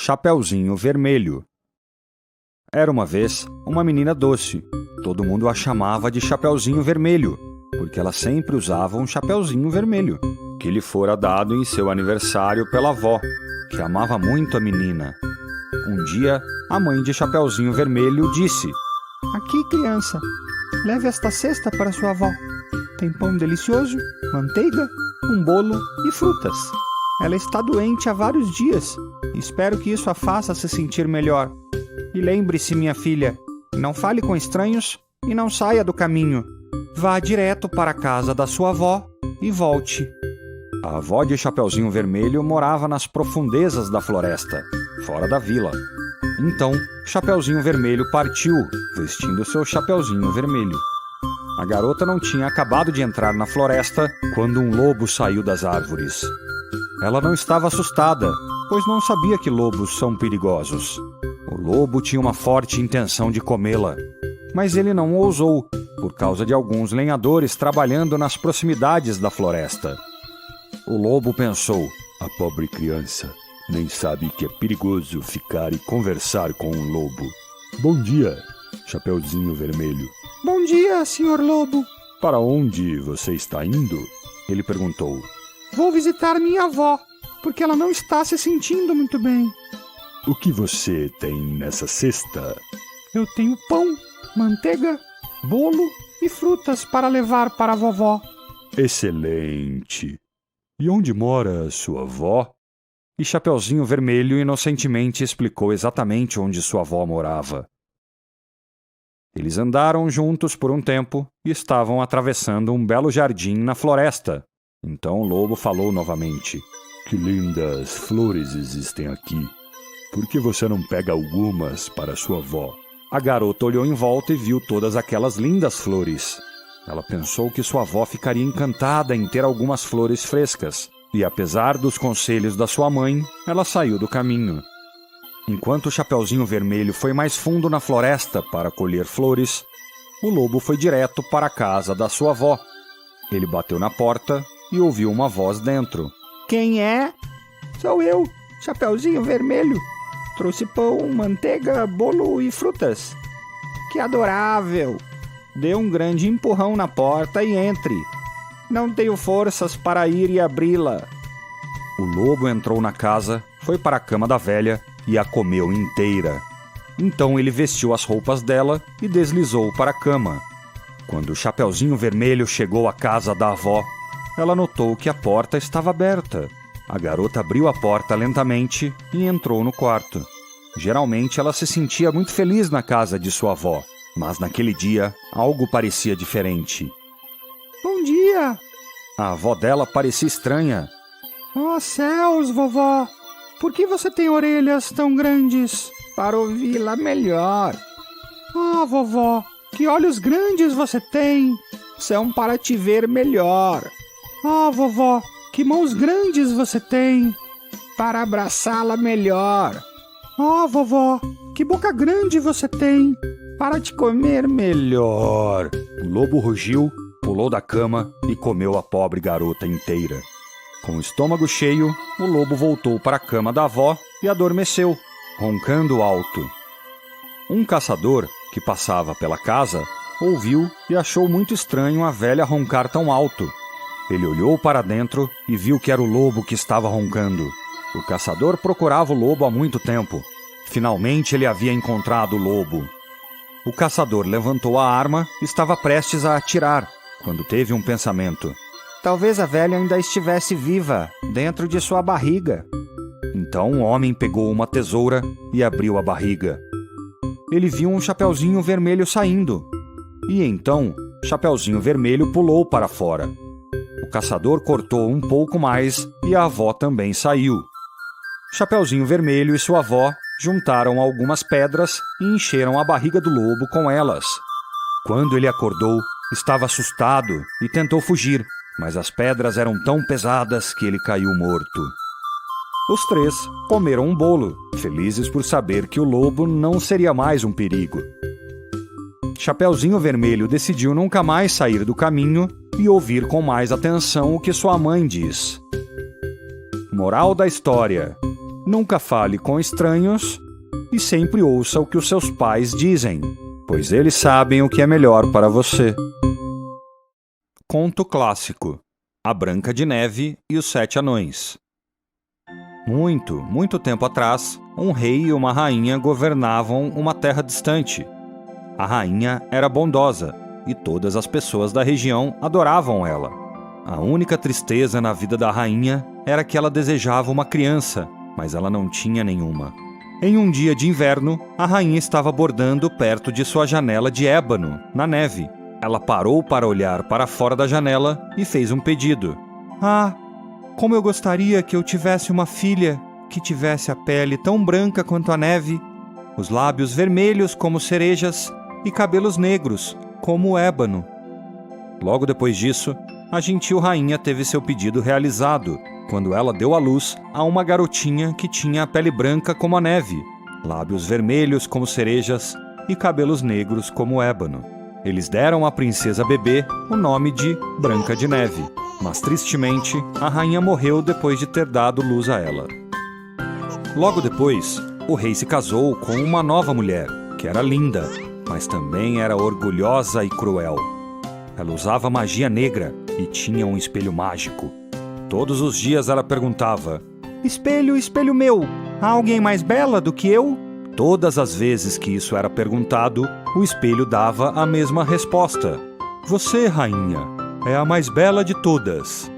Chapeuzinho Vermelho. Era uma vez uma menina doce. Todo mundo a chamava de Chapeuzinho Vermelho, porque ela sempre usava um chapeuzinho vermelho, que lhe fora dado em seu aniversário pela avó, que amava muito a menina. Um dia, a mãe de Chapeuzinho Vermelho disse: Aqui, criança, leve esta cesta para sua avó. Tem pão delicioso, manteiga, um bolo e frutas. Ela está doente há vários dias. Espero que isso a faça se sentir melhor. E lembre-se, minha filha, não fale com estranhos e não saia do caminho. Vá direto para a casa da sua avó e volte. A avó de Chapeuzinho Vermelho morava nas profundezas da floresta, fora da vila. Então, Chapeuzinho Vermelho partiu, vestindo seu chapeuzinho vermelho. A garota não tinha acabado de entrar na floresta quando um lobo saiu das árvores. Ela não estava assustada, pois não sabia que lobos são perigosos. O lobo tinha uma forte intenção de comê-la, mas ele não ousou, por causa de alguns lenhadores trabalhando nas proximidades da floresta. O lobo pensou: a pobre criança nem sabe que é perigoso ficar e conversar com um lobo. Bom dia, Chapeuzinho Vermelho. Bom dia, senhor lobo. Para onde você está indo? Ele perguntou. Vou visitar minha avó, porque ela não está se sentindo muito bem. O que você tem nessa cesta? Eu tenho pão, manteiga, bolo e frutas para levar para a vovó. Excelente! E onde mora sua avó? E Chapeuzinho Vermelho inocentemente explicou exatamente onde sua avó morava. Eles andaram juntos por um tempo e estavam atravessando um belo jardim na floresta. Então o lobo falou novamente: Que lindas flores existem aqui. Por que você não pega algumas para sua avó? A garota olhou em volta e viu todas aquelas lindas flores. Ela pensou que sua avó ficaria encantada em ter algumas flores frescas, e apesar dos conselhos da sua mãe, ela saiu do caminho. Enquanto o Chapeuzinho Vermelho foi mais fundo na floresta para colher flores, o lobo foi direto para a casa da sua avó. Ele bateu na porta e ouviu uma voz dentro. Quem é? Sou eu, Chapeuzinho Vermelho. Trouxe pão, manteiga, bolo e frutas. Que adorável! Dê um grande empurrão na porta e entre. Não tenho forças para ir e abri-la. O lobo entrou na casa, foi para a cama da velha e a comeu inteira. Então ele vestiu as roupas dela e deslizou para a cama. Quando o Chapeuzinho Vermelho chegou à casa da avó, ela notou que a porta estava aberta. A garota abriu a porta lentamente e entrou no quarto. Geralmente ela se sentia muito feliz na casa de sua avó, mas naquele dia algo parecia diferente. Bom dia! A avó dela parecia estranha. Oh céus, vovó! Por que você tem orelhas tão grandes? Para ouvi-la melhor. Ah, vovó, que olhos grandes você tem! São para te ver melhor. Ah, vovó, que mãos grandes você tem! Para abraçá-la melhor. Ah, vovó, que boca grande você tem! Para te comer melhor. O lobo rugiu, pulou da cama e comeu a pobre garota inteira. Com o estômago cheio, o lobo voltou para a cama da avó e adormeceu, roncando alto. Um caçador, que passava pela casa, ouviu e achou muito estranho a velha roncar tão alto. Ele olhou para dentro e viu que era o lobo que estava roncando. O caçador procurava o lobo há muito tempo. Finalmente ele havia encontrado o lobo. O caçador levantou a arma e estava prestes a atirar, quando teve um pensamento. Talvez a velha ainda estivesse viva, dentro de sua barriga. Então o homem pegou uma tesoura e abriu a barriga. Ele viu um Chapeuzinho Vermelho saindo. E então, Chapeuzinho Vermelho pulou para fora. O caçador cortou um pouco mais e a avó também saiu. Chapeuzinho Vermelho e sua avó juntaram algumas pedras e encheram a barriga do lobo com elas. Quando ele acordou, estava assustado e tentou fugir, mas as pedras eram tão pesadas que ele caiu morto. Os três comeram um bolo, felizes por saber que o lobo não seria mais um perigo. Chapeuzinho Vermelho decidiu nunca mais sair do caminho e ouvir com mais atenção o que sua mãe diz. Moral da história: Nunca fale com estranhos e sempre ouça o que os seus pais dizem, pois eles sabem o que é melhor para você. Conto clássico: A Branca de Neve e os 7 Anões. Muito tempo atrás, um rei e uma rainha governavam uma terra distante. A rainha era bondosa e todas as pessoas da região adoravam ela. A única tristeza na vida da rainha era que ela desejava uma criança, mas ela não tinha nenhuma. Em um dia de inverno, a rainha estava bordando perto de sua janela de ébano, na neve. Ela parou para olhar para fora da janela e fez um pedido. Ah, como eu gostaria que eu tivesse uma filha que tivesse a pele tão branca quanto a neve, os lábios vermelhos como cerejas e cabelos negros como o ébano. Logo depois disso, a gentil rainha teve seu pedido realizado, quando ela deu à luz a uma garotinha que tinha a pele branca como a neve, lábios vermelhos como cerejas e cabelos negros como o ébano. Eles deram à princesa bebê o nome de Branca de Neve, mas tristemente a rainha morreu depois de ter dado luz a ela. Logo depois, o rei se casou com uma nova mulher, que era linda, mas também era orgulhosa e cruel. Ela usava magia negra e tinha um espelho mágico. Todos os dias ela perguntava: Espelho, espelho meu, há alguém mais bela do que eu? Todas as vezes que isso era perguntado, o espelho dava a mesma resposta: Você, rainha, é a mais bela de todas.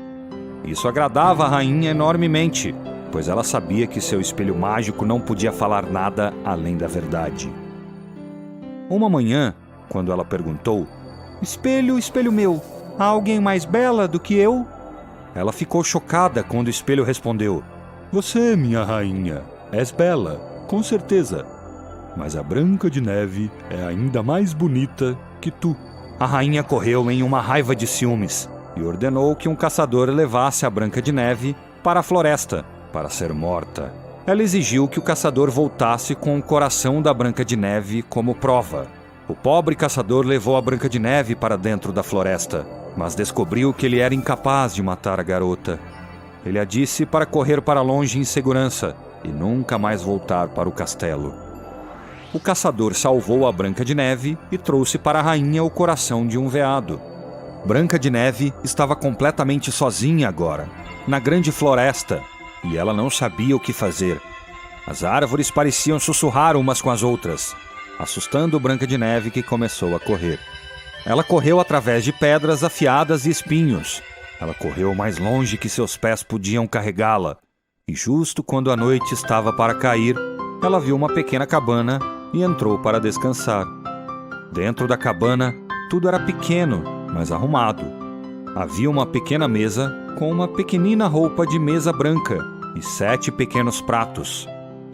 Isso agradava a rainha enormemente, pois ela sabia que seu espelho mágico não podia falar nada além da verdade. Uma manhã, quando ela perguntou: Espelho, espelho meu, há alguém mais bela do que eu? Ela ficou chocada quando o espelho respondeu: Você, minha rainha, és bela, com certeza. Mas a Branca de Neve é ainda mais bonita que tu. A rainha correu em uma raiva de ciúmes e ordenou que um caçador levasse a Branca de Neve para a floresta para ser morta. Ela exigiu que o caçador voltasse com o coração da Branca de Neve como prova. O pobre caçador levou a Branca de Neve para dentro da floresta, mas descobriu que ele era incapaz de matar a garota. Ele a disse para correr para longe em segurança e nunca mais voltar para o castelo. O caçador salvou a Branca de Neve e trouxe para a rainha o coração de um veado. Branca de Neve estava completamente sozinha agora, na grande floresta, e ela não sabia o que fazer. As árvores pareciam sussurrar umas com as outras, assustando Branca de Neve, que começou a correr. Ela correu através de pedras afiadas e espinhos. Ela correu mais longe que seus pés podiam carregá-la. E justo quando a noite estava para cair, ela viu uma pequena cabana e entrou para descansar. Dentro da cabana, tudo era pequeno, mas arrumado. Havia uma pequena mesa com uma pequenina roupa de mesa branca e 7 pequenos pratos.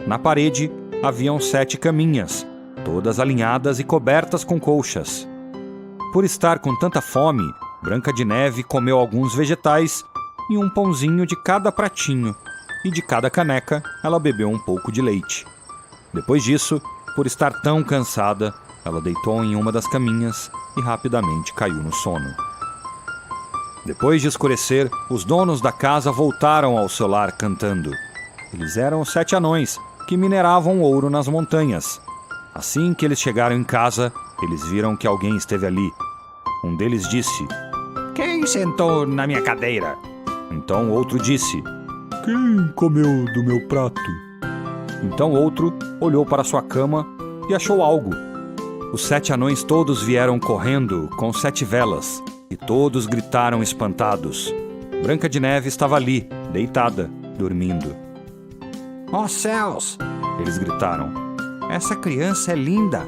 Na parede, haviam 7 caminhas, todas alinhadas e cobertas com colchas. Por estar com tanta fome, Branca de Neve comeu alguns vegetais e um pãozinho de cada pratinho, e de cada caneca ela bebeu um pouco de leite. Depois disso, por estar tão cansada, ela deitou em uma das caminhas e rapidamente caiu no sono. Depois de escurecer, os donos da casa voltaram ao seu lar cantando. Eles eram os 7 anões que mineravam ouro nas montanhas. Assim que eles chegaram em casa, eles viram que alguém esteve ali. Um deles disse: Quem sentou na minha cadeira? Então outro disse: Quem comeu do meu prato? Então outro olhou para sua cama e achou algo. Os 7 anões todos vieram correndo com 7 velas e todos gritaram espantados. Branca de Neve estava ali, deitada, dormindo. Ó céus! Eles gritaram. Essa criança é linda!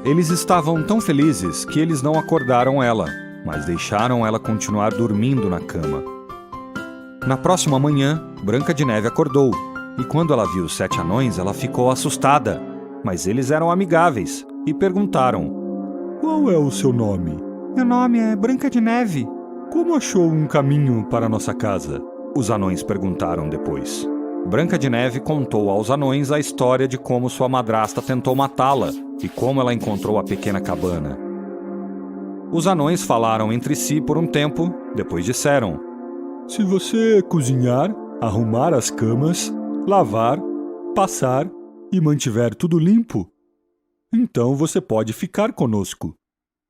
Eles estavam tão felizes que eles não acordaram ela, mas deixaram ela continuar dormindo na cama. Na próxima manhã, Branca de Neve acordou, e quando ela viu os 7 anões, ela ficou assustada. Mas eles eram amigáveis e perguntaram: Qual é o seu nome? Meu nome é Branca de Neve. Como achou um caminho para nossa casa? Os anões perguntaram depois. Branca de Neve contou aos anões a história de como sua madrasta tentou matá-la e como ela encontrou a pequena cabana. Os anões falaram entre si por um tempo, depois disseram: Se você cozinhar, arrumar as camas, lavar passar e mantiver tudo limpo, então você pode ficar conosco.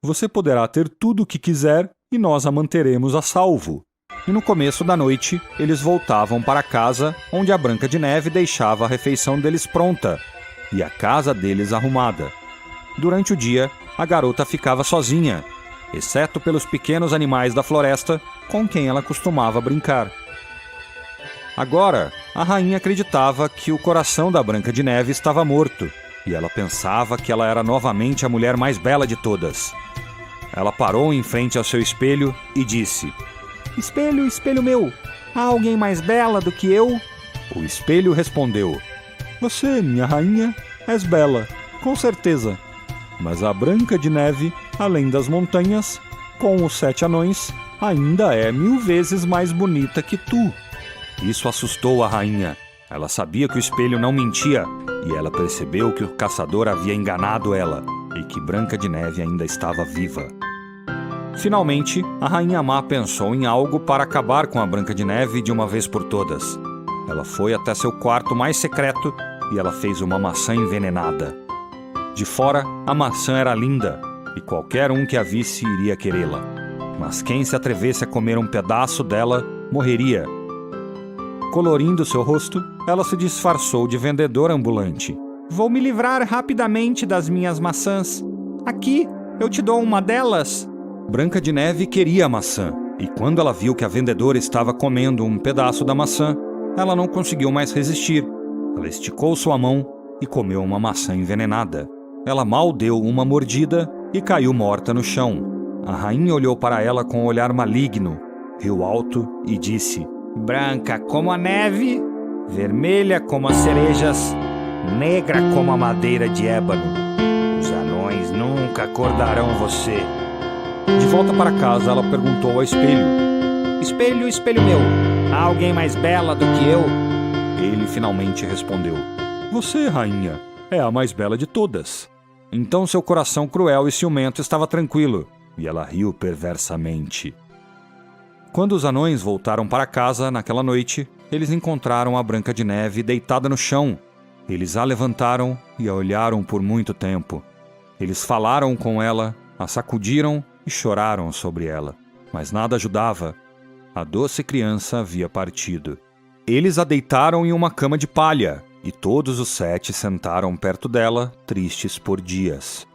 Você poderá ter tudo o que quiser e nós a manteremos a salvo. E no começo da noite, eles voltavam para casa, onde a Branca de Neve deixava a refeição deles pronta e a casa deles arrumada. Durante o dia, a garota ficava sozinha, exceto pelos pequenos animais da floresta com quem ela costumava brincar. Agora, a rainha acreditava que o coração da Branca de Neve estava morto, e ela pensava que ela era novamente a mulher mais bela de todas. Ela parou em frente ao seu espelho e disse: Espelho, espelho meu, há alguém mais bela do que eu? O espelho respondeu: Você, minha rainha, és bela, com certeza. Mas a Branca de Neve, além das montanhas, com os 7 anões, ainda é 1000 vezes mais bonita que tu. Isso assustou a rainha. Ela sabia que o espelho não mentia, e ela percebeu que o caçador havia enganado ela, e que Branca de Neve ainda estava viva. Finalmente, a Rainha Má pensou em algo para acabar com a Branca de Neve de uma vez por todas. Ela foi até seu quarto mais secreto e ela fez uma maçã envenenada. De fora, a maçã era linda, e qualquer um que a visse iria querê-la. Mas quem se atrevesse a comer um pedaço dela, morreria. Colorindo seu rosto, ela se disfarçou de vendedora ambulante. Vou me livrar rapidamente das minhas maçãs. Aqui, eu te dou uma delas. Branca de Neve queria a maçã, e quando ela viu que a vendedora estava comendo um pedaço da maçã, ela não conseguiu mais resistir. Ela esticou sua mão e comeu uma maçã envenenada. Ela mal deu uma mordida e caiu morta no chão. A rainha olhou para ela com um olhar maligno, riu alto e disse: Branca como a neve, vermelha como as cerejas, negra como a madeira de ébano. Os anões nunca acordarão você. De volta para casa, ela perguntou ao espelho: Espelho, espelho meu, há alguém mais bela do que eu? Ele finalmente respondeu: Você, rainha, é a mais bela de todas. Então seu coração cruel e ciumento estava tranquilo, e ela riu perversamente. Quando os anões voltaram para casa naquela noite, eles encontraram a Branca de Neve deitada no chão. Eles a levantaram e a olharam por muito tempo. Eles falaram com ela, a sacudiram e choraram sobre ela. Mas nada ajudava. A doce criança havia partido. Eles a deitaram em uma cama de palha, e todos os 7 sentaram perto dela, tristes por dias.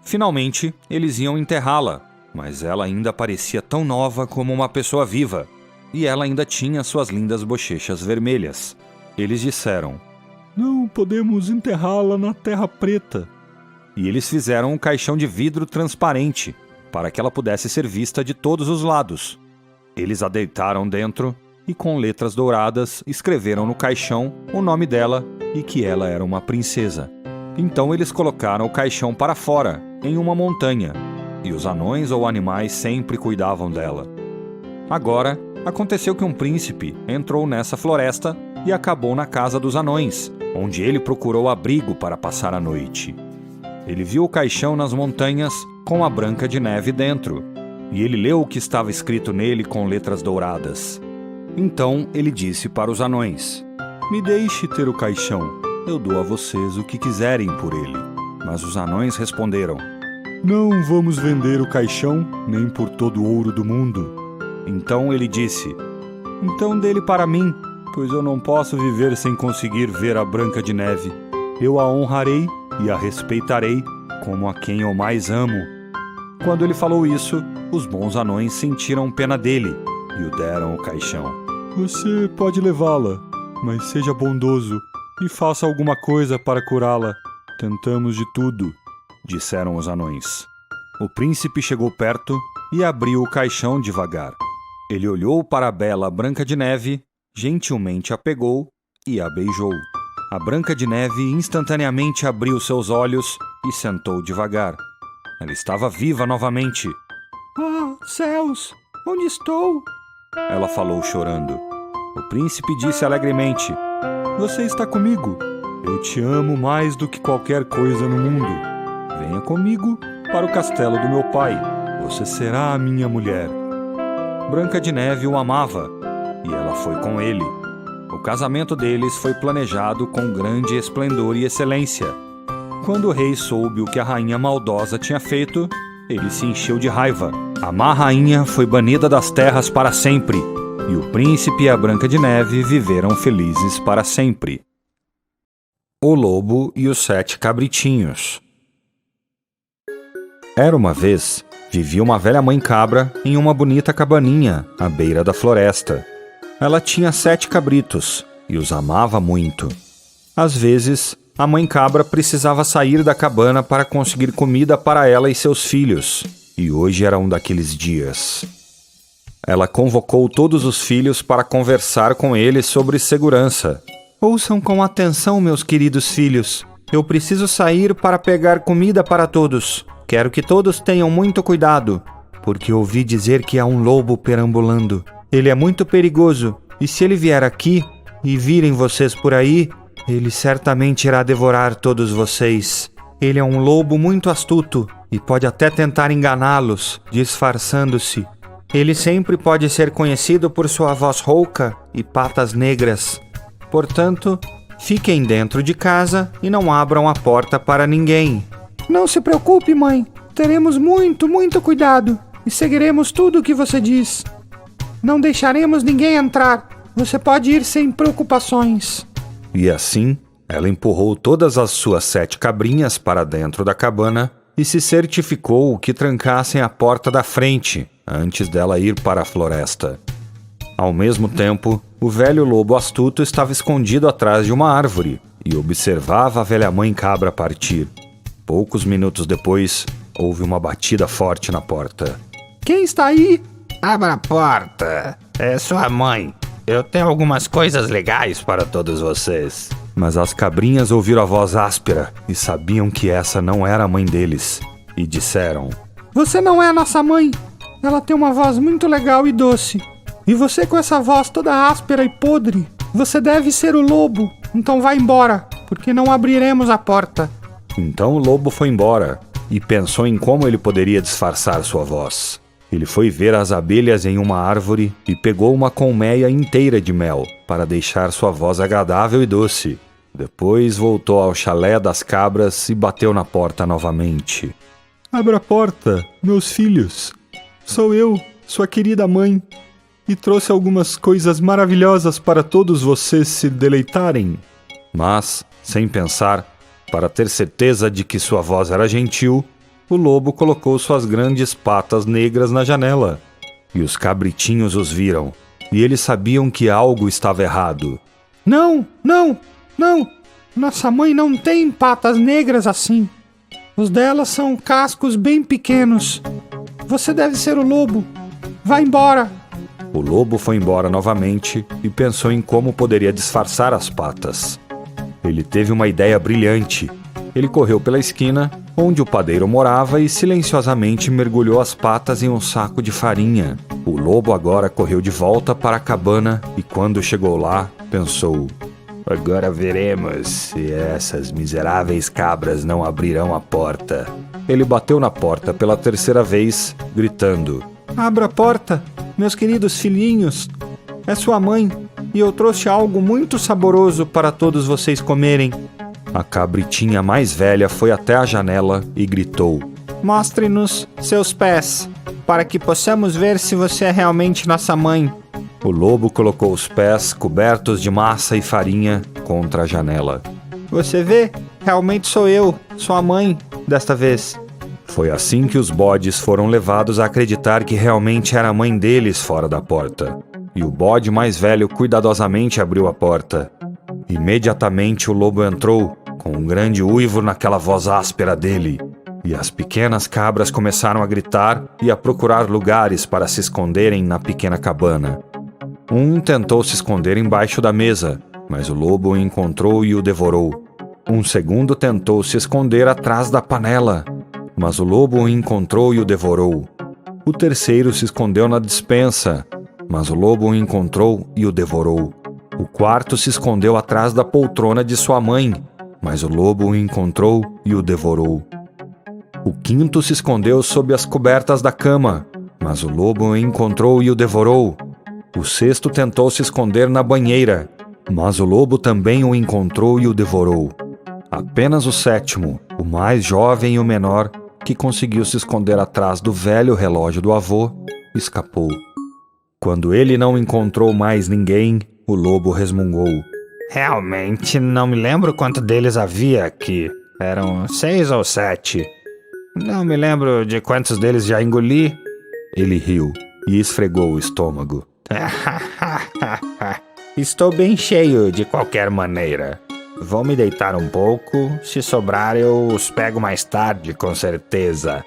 Finalmente, eles iam enterrá-la, mas ela ainda parecia tão nova como uma pessoa viva, e ela ainda tinha suas lindas bochechas vermelhas. Eles disseram: Não podemos enterrá-la na terra preta. E eles fizeram um caixão de vidro transparente, para que ela pudesse ser vista de todos os lados. Eles a deitaram dentro e, com letras douradas, escreveram no caixão o nome dela e que ela era uma princesa. Então eles colocaram o caixão para fora, em uma montanha, e os anões ou animais sempre cuidavam dela. Agora, aconteceu que um príncipe entrou nessa floresta e acabou na casa dos anões, onde ele procurou abrigo para passar a noite. Ele viu o caixão nas montanhas com a Branca de Neve dentro, e ele leu o que estava escrito nele com letras douradas. Então ele disse para os anões: Me deixe ter o caixão, eu dou a vocês o que quiserem por ele. Mas os anões responderam: Não vamos vender o caixão, nem por todo o ouro do mundo. Então ele disse: Então dê-lhe para mim, pois eu não posso viver sem conseguir ver a Branca de Neve. Eu a honrarei e a respeitarei como a quem eu mais amo. Quando ele falou isso, os bons anões sentiram pena dele e o deram o caixão. Você pode levá-la, mas seja bondoso e faça alguma coisa para curá-la. Tentamos de tudo, disseram os anões. O príncipe chegou perto e abriu o caixão devagar. Ele olhou para a bela Branca de Neve, gentilmente a pegou e a beijou. A Branca de Neve instantaneamente abriu seus olhos e sentou devagar. Ela estava viva novamente. Ah, céus! Onde estou? Ela falou chorando. O príncipe disse alegremente: Você está comigo. Eu te amo mais do que qualquer coisa no mundo. Venha comigo para o castelo do meu pai. Você será a minha mulher. Branca de Neve o amava, e ela foi com ele. O casamento deles foi planejado com grande esplendor e excelência. Quando o rei soube o que a rainha maldosa tinha feito, ele se encheu de raiva. A má rainha foi banida das terras para sempre, e o príncipe e a Branca de Neve viveram felizes para sempre. O Lobo e os 7 Cabritinhos. Era uma vez, vivia uma velha mãe cabra em uma bonita cabaninha à beira da floresta. Ela tinha 7 cabritos e os amava muito. Às vezes, a mãe cabra precisava sair da cabana para conseguir comida para ela e seus filhos, e hoje era um daqueles dias. Ela convocou todos os filhos para conversar com eles sobre segurança. Ouçam com atenção, meus queridos filhos. Eu preciso sair para pegar comida para todos. Quero que todos tenham muito cuidado, porque ouvi dizer que há um lobo perambulando. Ele é muito perigoso, e se ele vier aqui e virem vocês por aí, ele certamente irá devorar todos vocês. Ele é um lobo muito astuto e pode até tentar enganá-los, disfarçando-se. Ele sempre pode ser conhecido por sua voz rouca e patas negras. Portanto, fiquem dentro de casa e não abram a porta para ninguém. Não se preocupe, mãe. Teremos muito cuidado e seguiremos tudo o que você diz. Não deixaremos ninguém entrar. Você pode ir sem preocupações. E assim, ela empurrou todas as suas 7 cabrinhas para dentro da cabana e se certificou que trancassem a porta da frente antes dela ir para a floresta. Ao mesmo tempo, o velho lobo astuto estava escondido atrás de uma árvore e observava a velha mãe cabra partir. Poucos minutos depois, houve uma batida forte na porta. Quem está aí? Abra a porta. É sua mãe. Eu tenho algumas coisas legais para todos vocês. Mas as cabrinhas ouviram a voz áspera e sabiam que essa não era a mãe deles. E disseram: Você não é a nossa mãe. Ela tem uma voz muito legal e doce. E você com essa voz toda áspera e podre. Você deve ser o lobo. Então vá embora, porque não abriremos a porta. Então o lobo foi embora e pensou em como ele poderia disfarçar sua voz. Ele foi ver as abelhas em uma árvore e pegou uma colmeia inteira de mel para deixar sua voz agradável e doce. Depois voltou ao chalé das cabras e bateu na porta novamente. Abra a porta, meus filhos. Sou eu, sua querida mãe, e trouxe algumas coisas maravilhosas para todos vocês se deleitarem. Mas, sem pensar, para ter certeza de que sua voz era gentil, o lobo colocou suas grandes patas negras na janela. E os cabritinhos os viram, e eles sabiam que algo estava errado. Não! Nossa mãe não tem patas negras assim. Os dela são cascos bem pequenos. Você deve ser o lobo. Vá embora. O lobo foi embora novamente e pensou em como poderia disfarçar as patas. Ele teve uma ideia brilhante. Ele correu pela esquina, onde o padeiro morava, e silenciosamente mergulhou as patas em um saco de farinha. O lobo agora correu de volta para a cabana e, quando chegou lá, pensou: agora veremos se essas miseráveis cabras não abrirão a porta. Ele bateu na porta pela 3ª vez, gritando: Abra a porta, meus queridos filhinhos. É sua mãe, e eu trouxe algo muito saboroso para todos vocês comerem. A cabritinha mais velha foi até a janela e gritou: Mostre-nos seus pés, para que possamos ver se você é realmente nossa mãe. O lobo colocou os pés, cobertos de massa e farinha, contra a janela. Você vê? Realmente sou eu, sua mãe, desta vez. Foi assim que os bodes foram levados a acreditar que realmente era a mãe deles fora da porta. E o bode mais velho cuidadosamente abriu a porta. Imediatamente o lobo entrou, com um grande uivo naquela voz áspera dele. E as pequenas cabras começaram a gritar e a procurar lugares para se esconderem na pequena cabana. Um tentou se esconder embaixo da mesa, mas o lobo o encontrou e o devorou. Um segundo tentou se esconder atrás da panela, mas o lobo o encontrou e o devorou. O terceiro se escondeu na despensa, mas o lobo o encontrou e o devorou. O quarto se escondeu atrás da poltrona de sua mãe, mas o lobo o encontrou e o devorou. O quinto se escondeu sob as cobertas da cama, mas o lobo o encontrou e o devorou. O sexto tentou se esconder na banheira, Mas o lobo também o encontrou e o devorou. Apenas o sétimo, o mais jovem e o menor, que conseguiu se esconder atrás do velho relógio do avô, escapou. Quando ele não encontrou mais ninguém, o lobo resmungou. Realmente não me lembro quanto deles havia aqui. Eram 6 ou 7. Não me lembro de quantos deles já engoli. Ele riu e esfregou o estômago. Estou bem cheio de qualquer maneira. Vou me deitar um pouco. Se sobrar, eu os pego mais tarde, com certeza.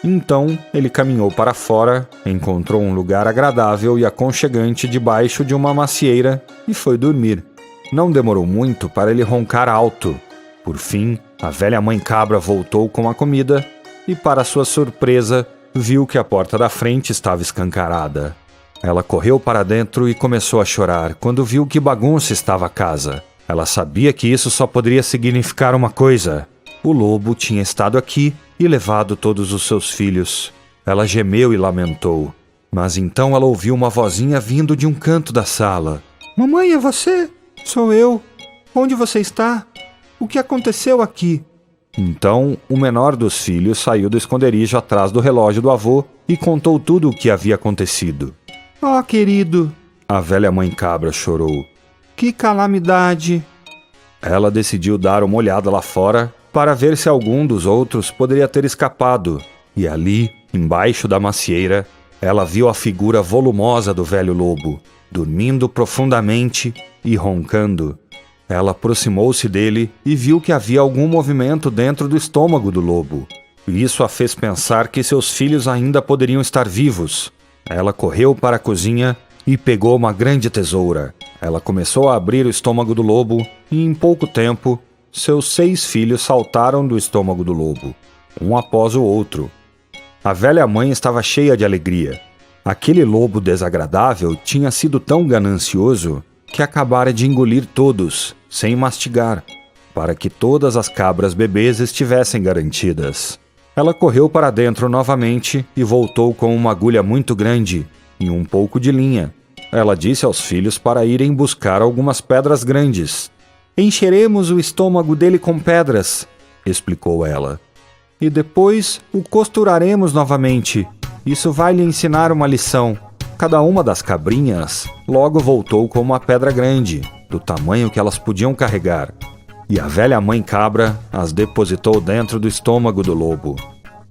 Então, ele caminhou para fora, encontrou um lugar agradável e aconchegante debaixo de uma macieira e foi dormir. Não demorou muito para ele roncar alto. Por fim, a velha mãe cabra voltou com a comida e, para sua surpresa, viu que a porta da frente estava escancarada. Ela correu para dentro e começou a chorar quando viu que bagunça estava a casa. Ela sabia que isso só poderia significar uma coisa. O lobo tinha estado aqui e levado todos os seus filhos. Ela gemeu e lamentou. Mas então ela ouviu uma vozinha vindo de um canto da sala. Mamãe, é você? Sou eu. Onde você está? O que aconteceu aqui? Então, o menor dos filhos saiu do esconderijo atrás do relógio do avô e contou tudo o que havia acontecido. Oh, querido! A velha mãe cabra chorou. Que calamidade! Ela decidiu dar uma olhada lá fora para ver se algum dos outros poderia ter escapado. E ali, embaixo da macieira, ela viu a figura volumosa do velho lobo, dormindo profundamente e roncando. Ela aproximou-se dele e viu que havia algum movimento dentro do estômago do lobo. Isso a fez pensar que seus filhos ainda poderiam estar vivos. Ela correu para a cozinha e pegou uma grande tesoura. Ela começou a abrir o estômago do lobo e, em pouco tempo, seus 6 filhos saltaram do estômago do lobo, um após o outro. A velha mãe estava cheia de alegria. Aquele lobo desagradável tinha sido tão ganancioso que acabara de engolir todos, sem mastigar, para que todas as cabras bebês estivessem garantidas. Ela correu para dentro novamente e voltou com uma agulha muito grande e um pouco de linha. Ela disse aos filhos para irem buscar algumas pedras grandes. Encheremos o estômago dele com pedras, explicou ela. E depois o costuraremos novamente. Isso vai lhe ensinar uma lição. Cada uma das cabrinhas logo voltou com uma pedra grande, do tamanho que elas podiam carregar. E a velha mãe cabra as depositou dentro do estômago do lobo.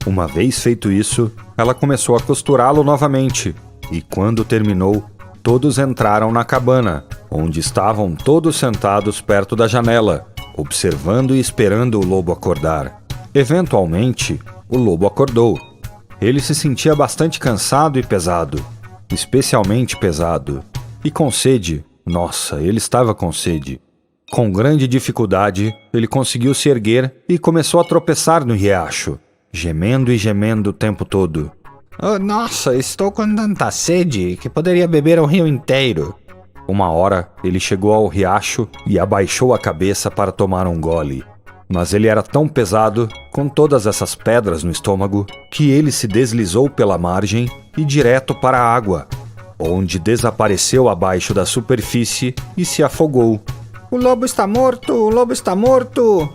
Uma vez feito isso, ela começou a costurá-lo novamente. E quando terminou, todos entraram na cabana, onde estavam todos sentados perto da janela, observando e esperando o lobo acordar. Eventualmente, o lobo acordou. Ele se sentia bastante cansado e pesado, especialmente pesado, e com sede. Nossa, ele estava com sede. Com grande dificuldade, ele conseguiu se erguer e começou a tropeçar no riacho, gemendo e gemendo o tempo todo. Oh, nossa, estou com tanta sede que poderia beber o rio inteiro. Uma hora, ele chegou ao riacho e abaixou a cabeça para tomar um gole. Mas ele era tão pesado, com todas essas pedras no estômago, que ele se deslizou pela margem e direto para a água, onde desapareceu abaixo da superfície e se afogou. O lobo está morto! O lobo está morto!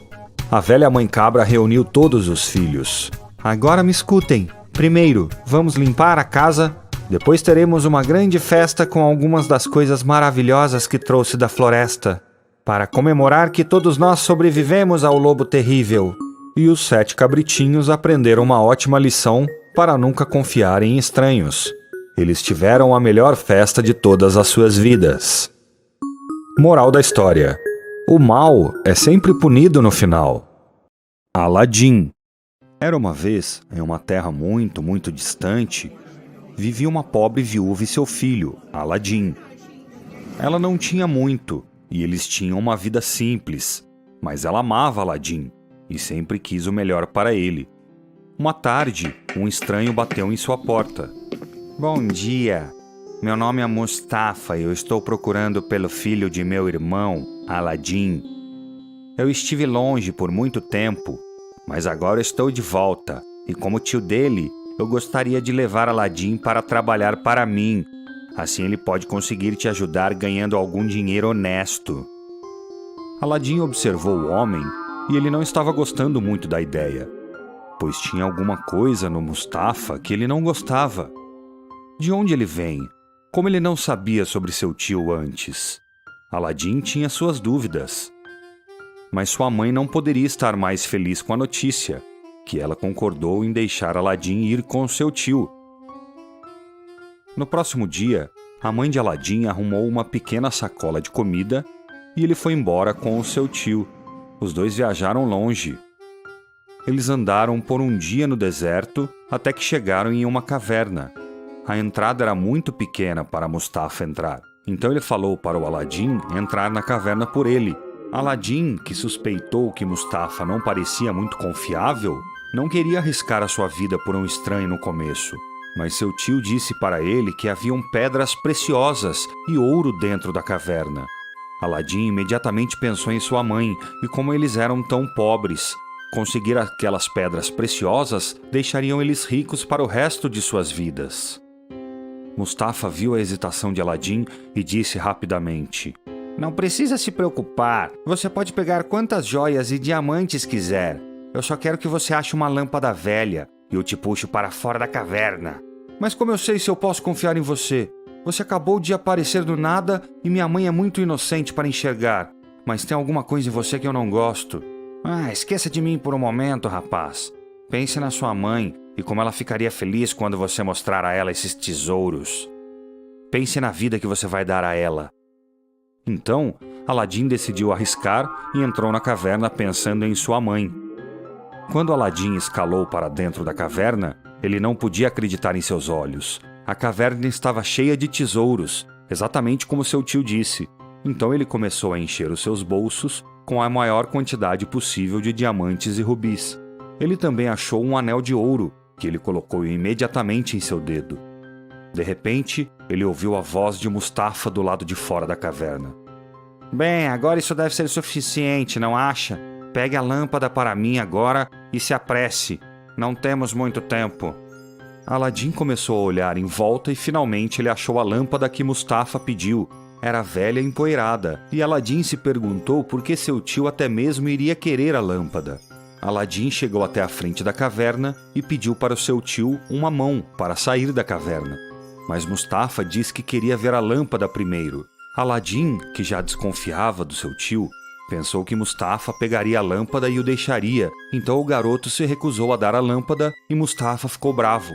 A velha mãe cabra reuniu todos os filhos. Agora me escutem. Primeiro, vamos limpar a casa. Depois teremos uma grande festa com algumas das coisas maravilhosas que trouxe da floresta, para comemorar que todos nós sobrevivemos ao lobo terrível. E os 7 cabritinhos aprenderam uma ótima lição para nunca confiar em estranhos. Eles tiveram a melhor festa de todas as suas vidas. Moral da história: o mal é sempre punido no final. Aladim. Era uma vez, em uma terra muito, muito distante, vivia uma pobre viúva e seu filho, Aladim. Ela não tinha muito, e eles tinham uma vida simples, mas ela amava Aladim e sempre quis o melhor para ele. Uma tarde, um estranho bateu em sua porta. Bom dia. Meu nome é Mustafa e eu estou procurando pelo filho de meu irmão, Aladim. Eu estive longe por muito tempo, mas agora estou de volta, e como tio dele, eu gostaria de levar Aladim para trabalhar para mim. Assim ele pode conseguir te ajudar ganhando algum dinheiro honesto. Aladim observou o homem e ele não estava gostando muito da ideia, pois tinha alguma coisa no Mustafa que ele não gostava. De onde ele vem? Como ele não sabia sobre seu tio antes? Aladim tinha suas dúvidas. Mas sua mãe não poderia estar mais feliz com a notícia, que ela concordou em deixar Aladim ir com seu tio. No próximo dia, a mãe de Aladim arrumou uma pequena sacola de comida e ele foi embora com o seu tio. Os dois viajaram longe. Eles andaram por um dia no deserto até que chegaram em uma caverna. A entrada era muito pequena para Mustafa entrar, então ele falou para o Aladim entrar na caverna por ele. Aladim, que suspeitou que Mustafa não parecia muito confiável, não queria arriscar a sua vida por um estranho no começo. Mas seu tio disse para ele que haviam pedras preciosas e ouro dentro da caverna. Aladim imediatamente pensou em sua mãe e como eles eram tão pobres. Conseguir aquelas pedras preciosas deixariam eles ricos para o resto de suas vidas. Mustafa viu a hesitação de Aladim e disse rapidamente: Não precisa se preocupar. Você pode pegar quantas joias e diamantes quiser. Eu só quero que você ache uma lâmpada velha e eu te puxo para fora da caverna. Mas como eu sei se eu posso confiar em você? Você acabou de aparecer do nada e minha mãe é muito inocente para enxergar. Mas tem alguma coisa em você que eu não gosto. Esqueça de mim por um momento, rapaz. Pense na sua mãe e como ela ficaria feliz quando você mostrar a ela esses tesouros. Pense na vida que você vai dar a ela. Então, Aladim decidiu arriscar e entrou na caverna pensando em sua mãe. Quando Aladim escalou para dentro da caverna, ele não podia acreditar em seus olhos. A caverna estava cheia de tesouros, exatamente como seu tio disse. Então ele começou a encher os seus bolsos com a maior quantidade possível de diamantes e rubis. Ele também achou um anel de ouro, que ele colocou imediatamente em seu dedo. De repente, ele ouviu a voz de Mustafa do lado de fora da caverna. Bem, agora isso deve ser suficiente, não acha? Pegue a lâmpada para mim agora e se apresse. Não temos muito tempo. Aladim começou a olhar em volta e finalmente ele achou a lâmpada que Mustafa pediu. Era velha e empoeirada, e Aladim se perguntou por que seu tio até mesmo iria querer a lâmpada. Aladim chegou até a frente da caverna e pediu para o seu tio uma mão para sair da caverna. Mas Mustafa disse que queria ver a lâmpada primeiro. Aladim, que já desconfiava do seu tio, pensou que Mustafa pegaria a lâmpada e o deixaria, então o garoto se recusou a dar a lâmpada e Mustafa ficou bravo.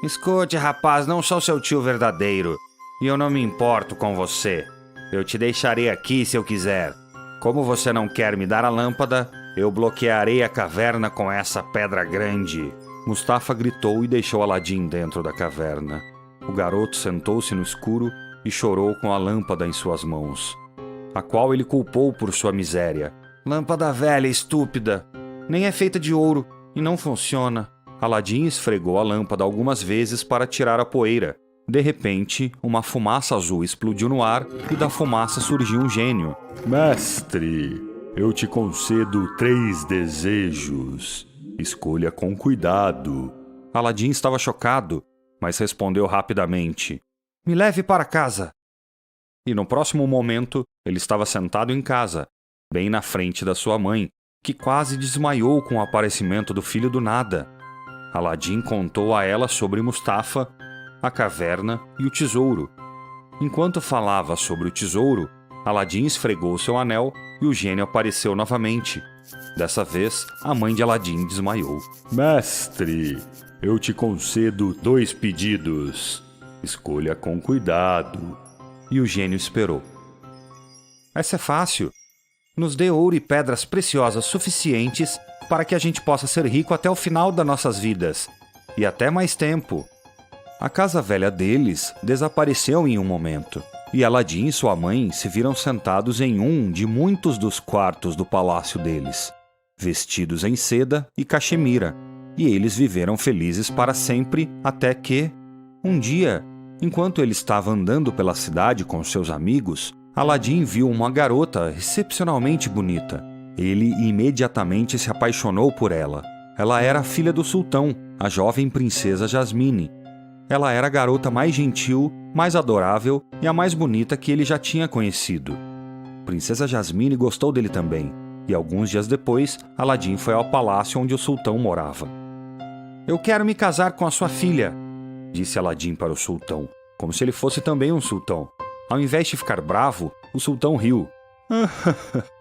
Escute, rapaz, não sou seu tio verdadeiro, e eu não me importo com você. Eu te deixarei aqui se eu quiser. Como você não quer me dar a lâmpada, eu bloquearei a caverna com essa pedra grande. Mustafa gritou e deixou Aladim dentro da caverna. O garoto sentou-se no escuro e chorou com a lâmpada em suas mãos, a qual ele culpou por sua miséria. Lâmpada velha, estúpida. Nem é feita de ouro e não funciona. Aladim esfregou a lâmpada algumas vezes para tirar a poeira. De repente, uma fumaça azul explodiu no ar e da fumaça surgiu um gênio. Mestre, eu te concedo 3 desejos. Escolha com cuidado. Aladim estava chocado, mas respondeu rapidamente: Me leve para casa. E no próximo momento, ele estava sentado em casa, bem na frente da sua mãe, que quase desmaiou com o aparecimento do filho do nada. Aladim contou a ela sobre Mustafa, a caverna e o tesouro. Enquanto falava sobre o tesouro, Aladim esfregou seu anel e o gênio apareceu novamente. Dessa vez, a mãe de Aladim desmaiou. Mestre, eu te concedo 2 pedidos. Escolha com cuidado. E o gênio esperou. Essa é fácil. Nos dê ouro e pedras preciosas suficientes para que a gente possa ser rico até o final das nossas vidas. E até mais tempo. A casa velha deles desapareceu em um momento, e Aladim e sua mãe se viram sentados em um de muitos dos quartos do palácio deles, vestidos em seda e caxemira, e eles viveram felizes para sempre até que, um dia, enquanto ele estava andando pela cidade com seus amigos, Aladim viu uma garota excepcionalmente bonita. Ele imediatamente se apaixonou por ela. Ela era a filha do sultão, a jovem princesa Jasmine. Ela era a garota mais gentil, mais adorável e a mais bonita que ele já tinha conhecido. Princesa Jasmine gostou dele também, e alguns dias depois, Aladim foi ao palácio onde o sultão morava. "Eu quero me casar com a sua filha", disse Aladim para o sultão, como se ele fosse também um sultão. Ao invés de ficar bravo, o sultão riu.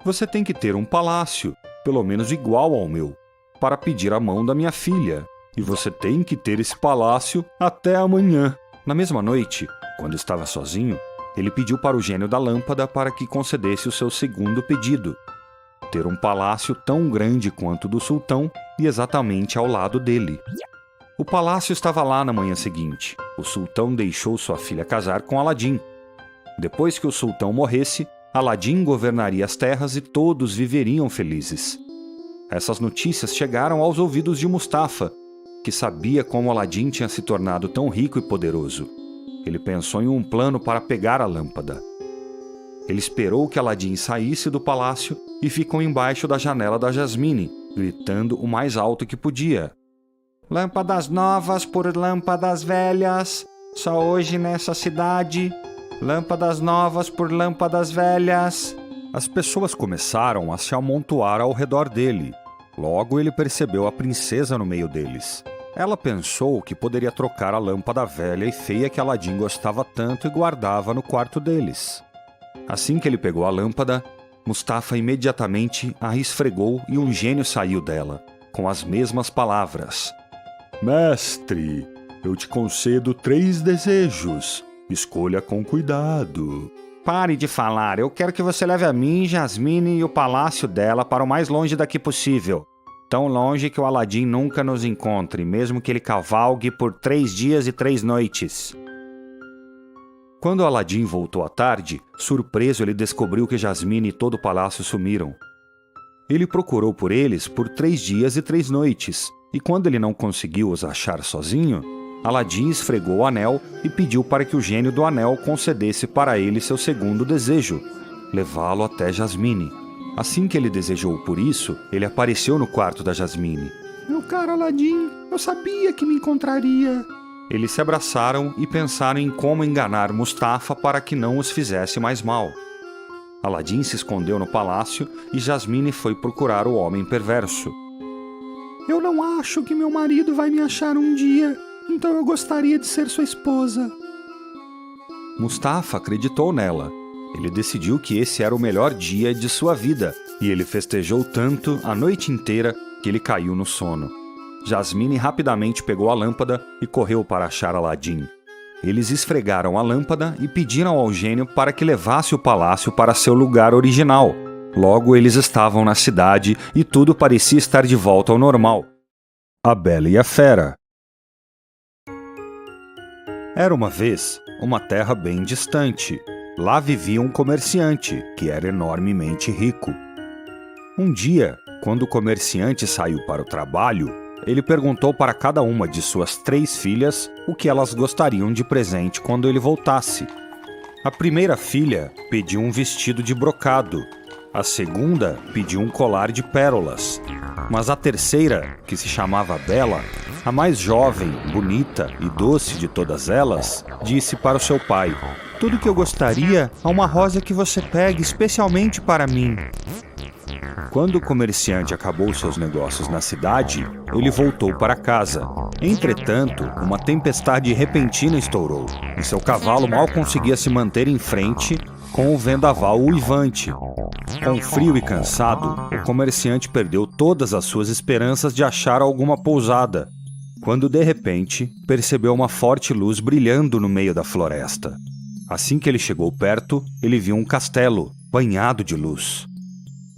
"Você tem que ter um palácio, pelo menos igual ao meu, para pedir a mão da minha filha. E você tem que ter esse palácio até amanhã." Na mesma noite, quando estava sozinho, ele pediu para o gênio da lâmpada para que concedesse o seu segundo pedido: ter um palácio tão grande quanto o do sultão e exatamente ao lado dele. O palácio estava lá na manhã seguinte. O sultão deixou sua filha casar com Aladim. Depois que o sultão morresse, Aladim governaria as terras e todos viveriam felizes. Essas notícias chegaram aos ouvidos de Mustafa, que sabia como Aladim tinha se tornado tão rico e poderoso. Ele pensou em um plano para pegar a lâmpada. Ele esperou que Aladim saísse do palácio e ficou embaixo da janela da Jasmine, gritando o mais alto que podia: "Lâmpadas novas por lâmpadas velhas, só hoje nessa cidade. Lâmpadas novas por lâmpadas velhas." As pessoas começaram a se amontoar ao redor dele. Logo ele percebeu a princesa no meio deles. Ela pensou que poderia trocar a lâmpada velha e feia que Aladim gostava tanto e guardava no quarto deles. Assim que ele pegou a lâmpada, Mustafa imediatamente a esfregou e um gênio saiu dela, com as mesmas palavras: "Mestre, eu te concedo 3 desejos. Escolha com cuidado." "Pare de falar, eu quero que você leve a mim, Jasmine e o palácio dela para o mais longe daqui possível. Tão longe que o Aladim nunca nos encontre, mesmo que ele cavalgue por 3 dias e 3 noites. Quando Aladim voltou à tarde, surpreso ele descobriu que Jasmine e todo o palácio sumiram. Ele procurou por eles por 3 dias e 3 noites, e quando ele não conseguiu os achar sozinho, Aladim esfregou o anel e pediu para que o gênio do anel concedesse para ele seu segundo desejo: levá-lo até Jasmine. Assim que ele desejou por isso, ele apareceu no quarto da Jasmine. "Meu caro Aladim, eu sabia que me encontraria." Eles se abraçaram e pensaram em como enganar Mustafa para que não os fizesse mais mal. Aladim se escondeu no palácio e Jasmine foi procurar o homem perverso. "Eu não acho que meu marido vai me achar um dia, então eu gostaria de ser sua esposa." Mustafa acreditou nela. Ele decidiu que esse era o melhor dia de sua vida e ele festejou tanto a noite inteira que ele caiu no sono. Jasmine rapidamente pegou a lâmpada e correu para achar Aladim. Eles esfregaram a lâmpada e pediram ao gênio para que levasse o palácio para seu lugar original. Logo eles estavam na cidade e tudo parecia estar de volta ao normal. A Bela e a Fera. Era uma vez uma terra bem distante. Lá vivia um comerciante, que era enormemente rico. Um dia, quando o comerciante saiu para o trabalho, ele perguntou para cada uma de suas 3 filhas o que elas gostariam de presente quando ele voltasse. A primeira filha pediu um vestido de brocado. A segunda pediu um colar de pérolas. Mas a terceira, que se chamava Bela, a mais jovem, bonita e doce de todas elas, disse para o seu pai: "Tudo que eu gostaria é uma rosa que você pegue especialmente para mim." Quando o comerciante acabou seus negócios na cidade, ele voltou para casa. Entretanto, uma tempestade repentina estourou, e seu cavalo mal conseguia se manter em frente com o vendaval uivante. Com frio e cansado, o comerciante perdeu todas as suas esperanças de achar alguma pousada, quando de repente percebeu uma forte luz brilhando no meio da floresta. Assim que ele chegou perto, ele viu um castelo banhado de luz.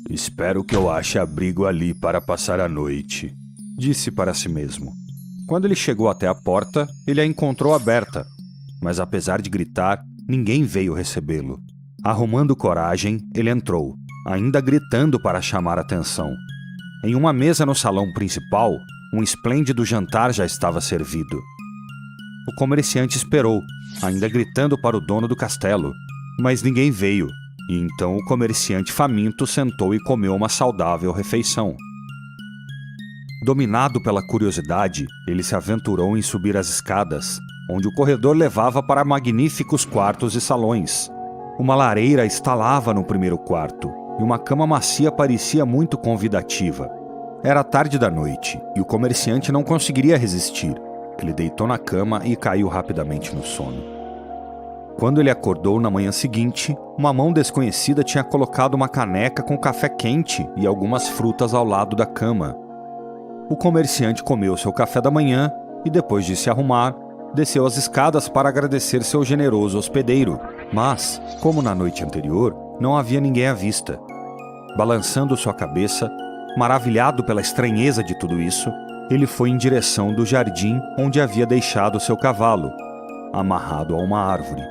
"Espero que eu ache abrigo ali para passar a noite", disse para si mesmo. Quando ele chegou até a porta, ele a encontrou aberta, mas apesar de gritar, ninguém veio recebê-lo. Arrumando coragem, ele entrou, ainda gritando para chamar atenção. Em uma mesa no salão principal, um esplêndido jantar já estava servido. O comerciante esperou, ainda gritando para o dono do castelo, mas ninguém veio. E então o comerciante faminto sentou e comeu uma saudável refeição. Dominado pela curiosidade, ele se aventurou em subir as escadas. onde o corredor levava para magníficos quartos e salões. Uma lareira estalava no primeiro quarto, e uma cama macia parecia muito convidativa. Era tarde da noite, e o comerciante não conseguiria resistir. Ele deitou na cama e caiu rapidamente no sono. Quando ele acordou na manhã seguinte, uma mão desconhecida tinha colocado uma caneca com café quente e algumas frutas ao lado da cama. O comerciante comeu seu café da manhã e, depois de se arrumar, desceu as escadas para agradecer seu generoso hospedeiro. Mas, como na noite anterior, não havia ninguém à vista. Balançando sua cabeça, maravilhado pela estranheza de tudo isso, ele foi em direção do jardim onde havia deixado seu cavalo, amarrado a uma árvore.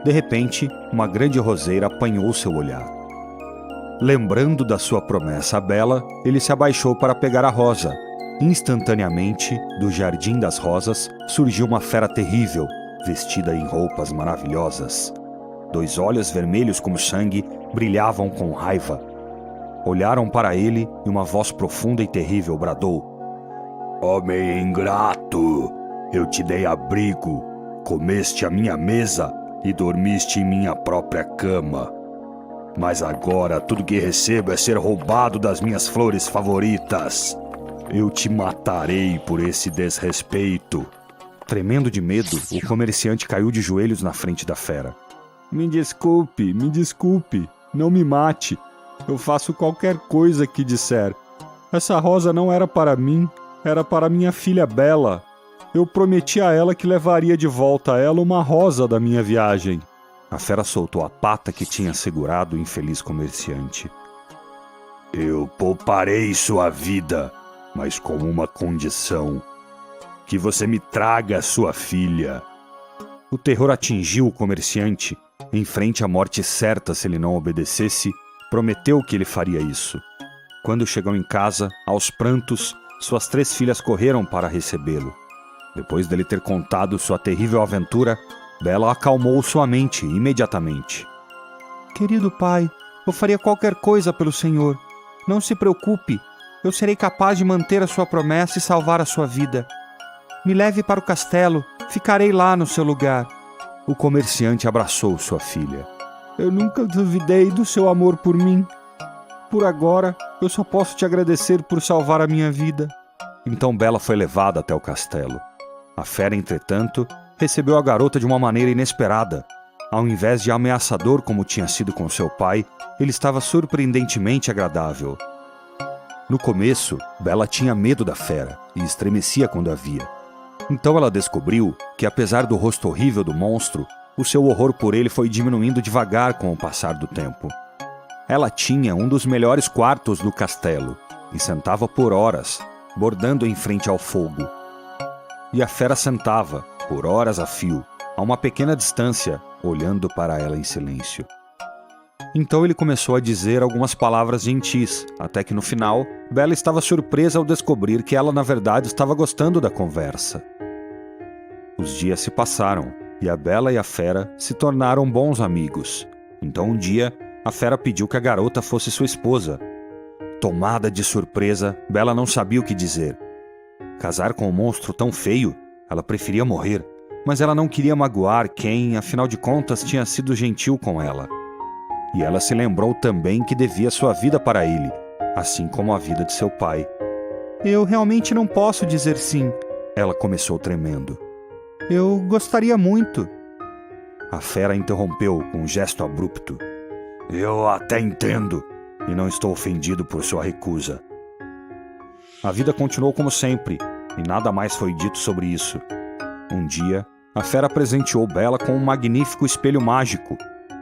De repente, uma grande roseira apanhou seu olhar. Lembrando da sua promessa a Bela, ele se abaixou para pegar a rosa. Instantaneamente, do jardim das rosas, surgiu uma fera terrível, vestida em roupas maravilhosas. 2 olhos vermelhos como sangue brilhavam com raiva. Olharam para ele e uma voz profunda e terrível bradou: "Homem ingrato, eu te dei abrigo, comeste a minha mesa e dormiste em minha própria cama. Mas agora tudo que recebo é ser roubado das minhas flores favoritas. Eu te matarei por esse desrespeito." Tremendo de medo, o comerciante caiu de joelhos na frente da fera. Me desculpe, não me mate. Eu faço qualquer coisa que disser. Essa rosa não era para mim, era para minha filha Bela. Eu prometi a ela que levaria de volta a ela uma rosa da minha viagem." A fera soltou a pata que tinha segurado o infeliz comerciante. "Eu pouparei sua vida, mas com uma condição: que você me traga sua filha." O terror atingiu o comerciante. Em frente à morte certa se ele não obedecesse, prometeu que ele faria isso. Quando chegou em casa, aos prantos, suas 3 filhas correram para recebê-lo. Depois dele ter contado sua terrível aventura, Bela acalmou sua mente imediatamente. "Querido pai, eu faria qualquer coisa pelo senhor. Não se preocupe, eu serei capaz de manter a sua promessa e salvar a sua vida. Me leve para o castelo, ficarei lá no seu lugar." O comerciante abraçou sua filha. "Eu nunca duvidei do seu amor por mim. Por agora, eu só posso te agradecer por salvar a minha vida." Então Bela foi levada até o castelo. A fera, entretanto, recebeu a garota de uma maneira inesperada. Ao invés de ameaçador como tinha sido com seu pai, ele estava surpreendentemente agradável. No começo, Bela tinha medo da fera e estremecia quando a via. Então ela descobriu que, apesar do rosto horrível do monstro, o seu horror por ele foi diminuindo devagar com o passar do tempo. Ela tinha um dos melhores quartos do castelo e sentava por horas, bordando em frente ao fogo. E a fera sentava, por horas a fio, a uma pequena distância, olhando para ela em silêncio. Então ele começou a dizer algumas palavras gentis, até que no final, Bela estava surpresa ao descobrir que ela na verdade estava gostando da conversa. Os dias se passaram, e a Bela e a fera se tornaram bons amigos. Então um dia, a fera pediu que a garota fosse sua esposa. Tomada de surpresa, Bela não sabia o que dizer. Casar com um monstro tão feio? Ela preferia morrer, mas ela não queria magoar quem, afinal de contas, tinha sido gentil com ela. E ela se lembrou também que devia sua vida para ele, assim como a vida de seu pai. "Eu realmente não posso dizer sim", ela começou tremendo. "Eu gostaria muito." A fera interrompeu com um gesto abrupto. "Eu até entendo, e não estou ofendido por sua recusa." A vida continuou como sempre, e nada mais foi dito sobre isso. Um dia, a fera presenteou Bela com um magnífico espelho mágico.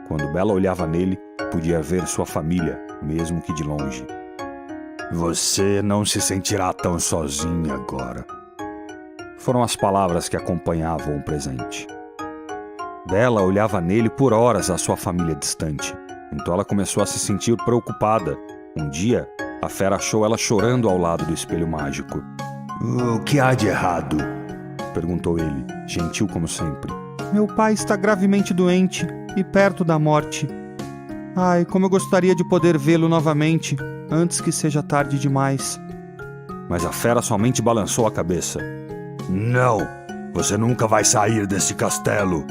Quando Bela olhava nele, podia ver sua família, mesmo que de longe. "Você não se sentirá tão sozinha agora." Foram as palavras que acompanhavam o presente. Bela olhava nele por horas a sua família distante. Então ela começou a se sentir preocupada. Um dia, a fera achou ela chorando ao lado do espelho mágico. "O que há de errado?" perguntou ele, gentil como sempre. "Meu pai está gravemente doente e perto da morte. Ai, como eu gostaria de poder vê-lo novamente, antes que seja tarde demais." Mas a fera somente balançou a cabeça. "Não, Você nunca vai sair desse castelo.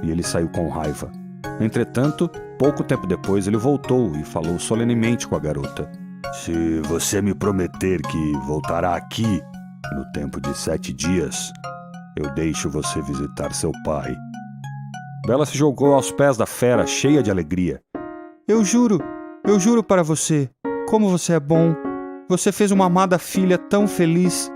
E ele saiu com raiva. Entretanto, pouco tempo depois ele voltou e falou solenemente com a garota. Se você me prometer que voltará aqui no tempo de 7 dias, eu deixo você visitar seu pai. Bela se jogou aos pés da fera, cheia de alegria. Eu juro para você, como você é bom. Você fez uma amada filha tão feliz.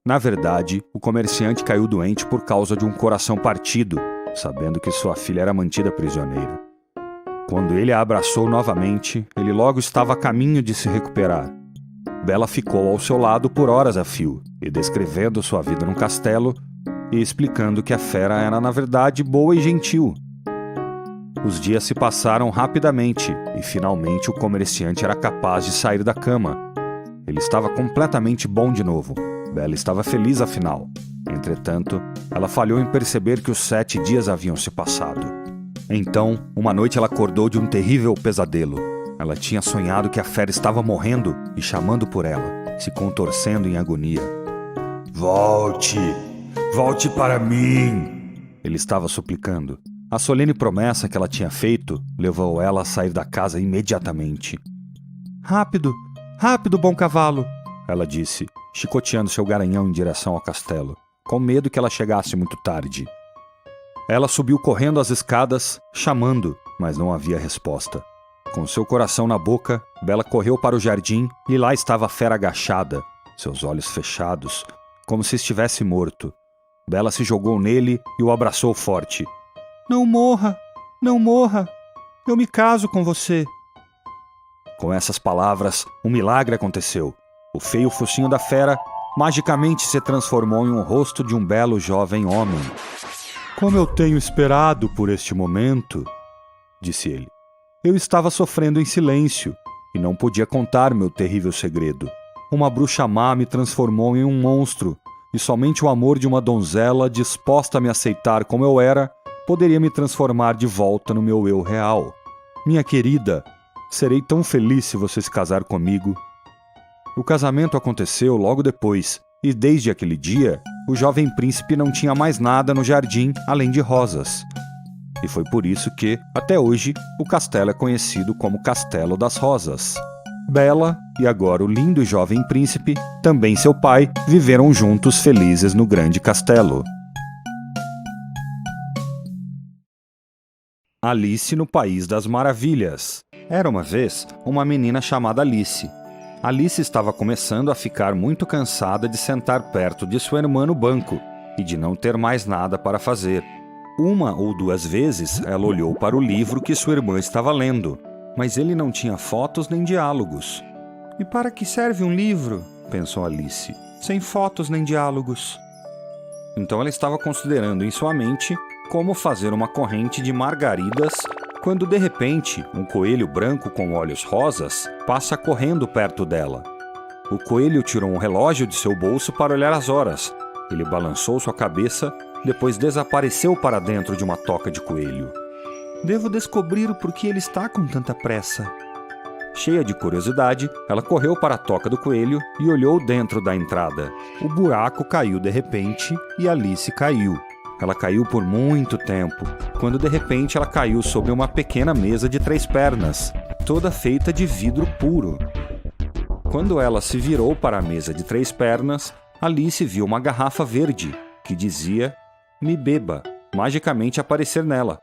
Na verdade, o comerciante caiu doente por causa de um coração partido, sabendo que sua filha era mantida prisioneira. Quando ele a abraçou novamente, ele logo estava a caminho de se recuperar. Bela ficou ao seu lado por horas a fio, e descrevendo sua vida no castelo, e explicando que a fera era na verdade boa e gentil. Os dias se passaram rapidamente, e finalmente o comerciante era capaz de sair da cama. Ele estava completamente bom de novo. Bela estava feliz afinal. Entretanto, ela falhou em perceber que os 7 dias haviam se passado. Então, uma noite ela acordou de um terrível pesadelo. Ela tinha sonhado que a fera estava morrendo e chamando por ela, se contorcendo em agonia. Volte! Volte para mim! Ele estava suplicando. A solene promessa que ela tinha feito levou ela a sair da casa imediatamente. Rápido, rápido, bom cavalo! Ela disse, chicoteando seu garanhão em direção ao castelo, com medo que ela chegasse muito tarde. Ela subiu correndo as escadas, chamando, mas não havia resposta. Com seu coração na boca, Bela correu para o jardim e lá estava a fera agachada, seus olhos fechados, como se estivesse morto. Bela se jogou nele e o abraçou forte. Não morra! Não morra! Eu me caso com você! Com essas palavras, um milagre aconteceu. O feio focinho da fera magicamente se transformou em um rosto de um belo jovem homem. Como eu tenho esperado por este momento, disse ele. Eu estava sofrendo em silêncio e não podia contar meu terrível segredo. Uma bruxa má me transformou em um monstro e somente o amor de uma donzela disposta a me aceitar como eu era poderia me transformar de volta no meu eu real. Minha querida, serei tão feliz se você se casar comigo. O casamento aconteceu logo depois, e desde aquele dia, o jovem príncipe não tinha mais nada no jardim além de rosas. E foi por isso que, até hoje, o castelo é conhecido como Castelo das Rosas. Bela, e agora o lindo e jovem príncipe, também seu pai, viveram juntos felizes no grande castelo. Alice no País das Maravilhas. Era uma vez uma menina chamada Alice. Alice estava começando a ficar muito cansada de sentar perto de sua irmã no banco e de não ter mais nada para fazer. Uma ou duas vezes ela olhou para o livro que sua irmã estava lendo, mas ele não tinha fotos nem diálogos. E para que serve um livro? Pensou Alice, sem fotos nem diálogos. Então ela estava considerando em sua mente como fazer uma corrente de margaridas quando de repente um coelho branco com olhos rosas passa correndo perto dela. O coelho tirou um relógio de seu bolso para olhar as horas. Ele balançou sua cabeça, depois desapareceu para dentro de uma toca de coelho. Devo descobrir o porquê ele está com tanta pressa. Cheia de curiosidade, ela correu para a toca do coelho e olhou dentro da entrada. O buraco caiu de repente e Alice caiu. Ela caiu por muito tempo, quando de repente ela caiu sobre uma pequena mesa de 3 pernas, toda feita de vidro puro. Quando ela se virou para a mesa de 3 pernas, Alice viu uma garrafa verde, que dizia "Me beba", magicamente aparecer nela.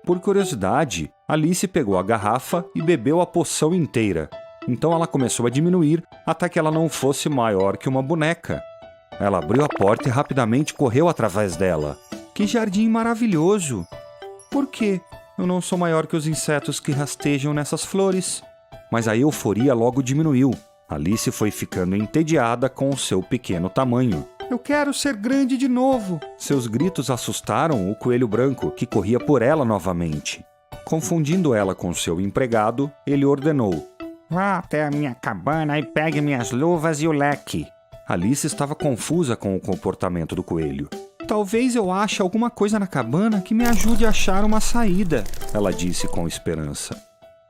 Por curiosidade, Alice pegou a garrafa e bebeu a poção inteira. Então ela começou a diminuir até que ela não fosse maior que uma boneca. Ela abriu a porta e rapidamente correu através dela. Que jardim maravilhoso! Por quê? Eu não sou maior que os insetos que rastejam nessas flores. Mas a euforia logo diminuiu. Alice foi ficando entediada com o seu pequeno tamanho. Eu quero ser grande de novo! Seus gritos assustaram o coelho branco, que corria por ela novamente. Confundindo ela com seu empregado, ele ordenou: Vá até a minha cabana e pegue minhas luvas e o leque. Alice estava confusa com o comportamento do coelho. Talvez eu ache alguma coisa na cabana que me ajude a achar uma saída, ela disse com esperança.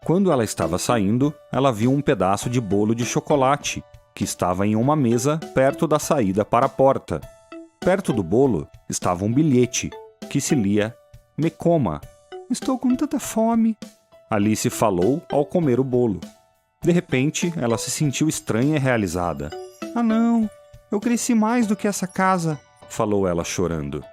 Quando ela estava saindo, ela viu um pedaço de bolo de chocolate, que estava em uma mesa perto da saída para a porta. Perto do bolo estava um bilhete que se lia: "Me coma." Estou com tanta fome. Alice falou ao comer o bolo. De repente, ela se sentiu estranha e realizada. Ah não, eu cresci mais do que essa casa, falou ela chorando.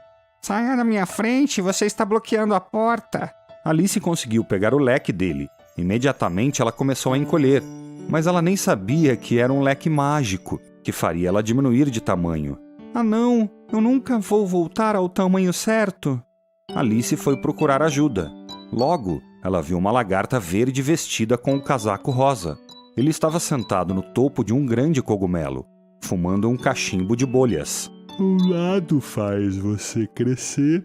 Saia da minha frente, você está bloqueando a porta. Alice conseguiu pegar o leque dele. Imediatamente ela começou a encolher, mas ela nem sabia que era um leque mágico que faria ela diminuir de tamanho. Ah não, eu nunca vou voltar ao tamanho certo. Alice foi procurar ajuda. Logo, ela viu uma lagarta verde vestida com um casaco rosa. Ele estava sentado no topo de um grande cogumelo, fumando um cachimbo de bolhas. Um lado faz você crescer,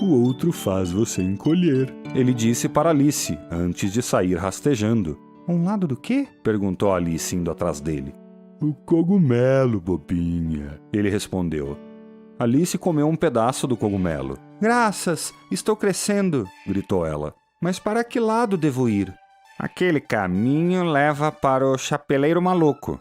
o outro faz você encolher, ele disse para Alice, antes de sair rastejando. Um lado do quê? Perguntou Alice indo atrás dele. O cogumelo, bobinha, ele respondeu. Alice comeu um pedaço do cogumelo. Graças, estou crescendo, gritou ela. Mas para que lado devo ir? Aquele caminho leva para o Chapeleiro Maluco.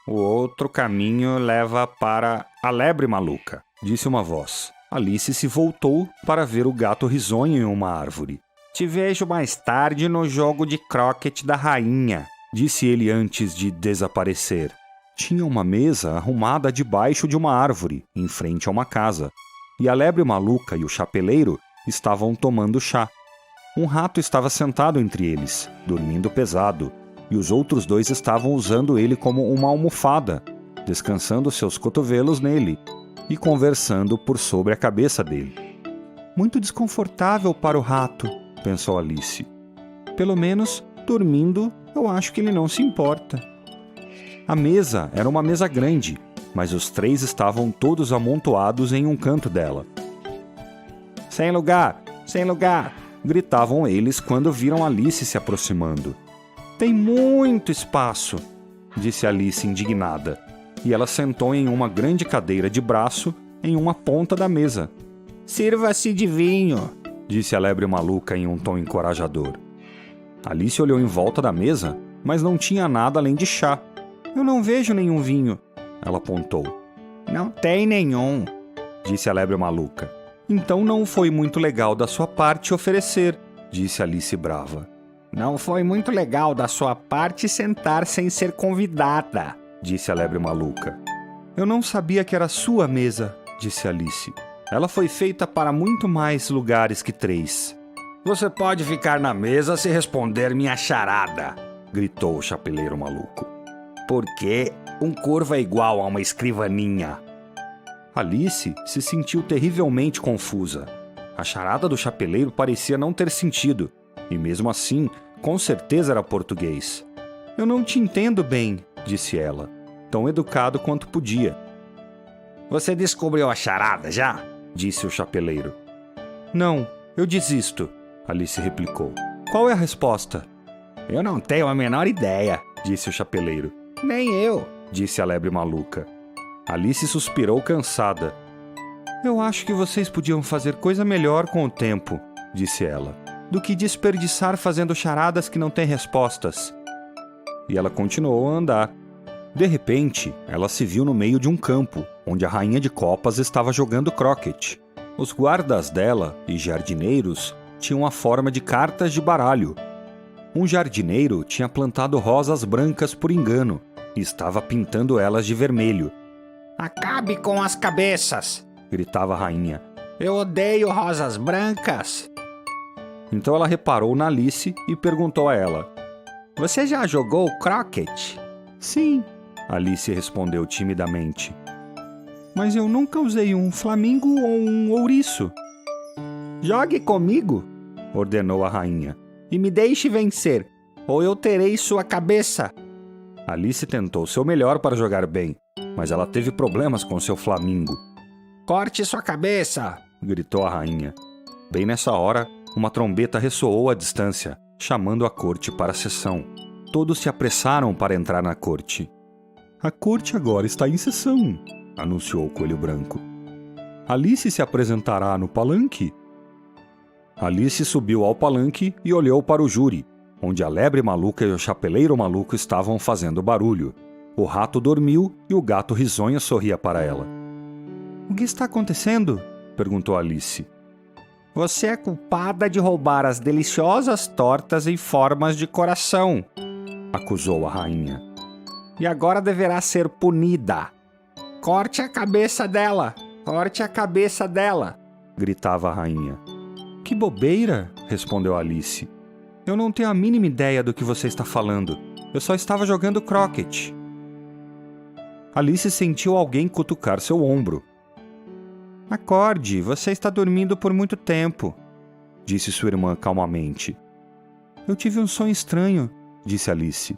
O outro caminho leva para a Lebre Maluca, disse uma voz. Alice se voltou para ver o gato risonho em uma árvore. Te vejo mais tarde no jogo de croquete da rainha, disse ele antes de desaparecer. Tinha uma mesa arrumada debaixo de uma árvore, em frente a uma casa, e a Lebre Maluca e o Chapeleiro estavam tomando chá. Um rato estava sentado entre eles, dormindo pesado, e os outros dois estavam usando ele como uma almofada, descansando seus cotovelos nele e conversando por sobre a cabeça dele. Muito desconfortável para o rato, pensou Alice. Pelo menos, dormindo, eu acho que ele não se importa. A mesa era uma mesa grande, mas os três estavam todos amontoados em um canto dela. Sem lugar! Sem lugar! Gritavam eles quando viram Alice se aproximando. Tem muito espaço, disse Alice indignada, e ela sentou em uma grande cadeira de braço em uma ponta da mesa. Sirva-se de vinho, disse a Lebre Maluca em um tom encorajador. Alice olhou em volta da mesa, mas não tinha nada além de chá. Eu não vejo nenhum vinho, ela apontou. Não tem nenhum, disse a Lebre Maluca. Então não foi muito legal da sua parte oferecer, disse Alice brava. Não foi muito legal da sua parte sentar sem ser convidada, disse a Lebre Maluca. Eu não sabia que era sua mesa, disse Alice. Ela foi feita para muito mais lugares que 3. Você pode ficar na mesa se responder minha charada, gritou o Chapeleiro Maluco. Porque um corvo é igual a uma escrivaninha. Alice se sentiu terrivelmente confusa. A charada do chapeleiro parecia não ter sentido, e mesmo assim, com certeza era português. Eu não te entendo bem, disse ela, tão educado quanto podia. Você descobriu a charada já? Disse o chapeleiro. Não, eu desisto, Alice replicou. Qual é a resposta? Eu não tenho a menor ideia, disse o chapeleiro. Nem eu, disse a Lebre Maluca. Alice suspirou cansada. Eu acho que vocês podiam fazer coisa melhor com o tempo, disse ela, do que desperdiçar fazendo charadas que não têm respostas. E ela continuou a andar. De repente, ela se viu no meio de um campo, onde a rainha de copas estava jogando croquete. Os guardas dela e jardineiros tinham a forma de cartas de baralho. Um jardineiro tinha plantado rosas brancas por engano e estava pintando elas de vermelho. Acabe com as cabeças, gritava a rainha. Eu odeio rosas brancas. Então ela reparou na Alice e perguntou a ela. Você já jogou croquete? Sim, Alice respondeu timidamente. Mas eu nunca usei um flamingo ou um ouriço. Jogue comigo, ordenou a rainha, e me deixe vencer, ou eu terei sua cabeça. Alice tentou seu melhor para jogar bem, mas ela teve problemas com seu flamingo. Corte sua cabeça, gritou a rainha. Bem nessa hora, uma trombeta ressoou à distância, chamando a corte para a sessão. Todos se apressaram para entrar na corte. A corte agora está em sessão, anunciou o Coelho Branco. Alice se apresentará no palanque? Alice subiu ao palanque e olhou para o júri, onde a Lebre Maluca e o Chapeleiro Maluco estavam fazendo barulho. O rato dormiu e o gato risonho sorria para ela. O que está acontecendo? Perguntou Alice. Você é culpada de roubar as deliciosas tortas em formas de coração, acusou a rainha. E agora deverá ser punida. Corte a cabeça dela! Corte a cabeça dela! Gritava a rainha. Que bobeira! Respondeu Alice. Eu não tenho a mínima ideia do que você está falando. Eu só estava jogando croquete. Alice sentiu alguém cutucar seu ombro. Acorde, você está dormindo por muito tempo, disse sua irmã calmamente. Eu tive um sonho estranho, disse Alice.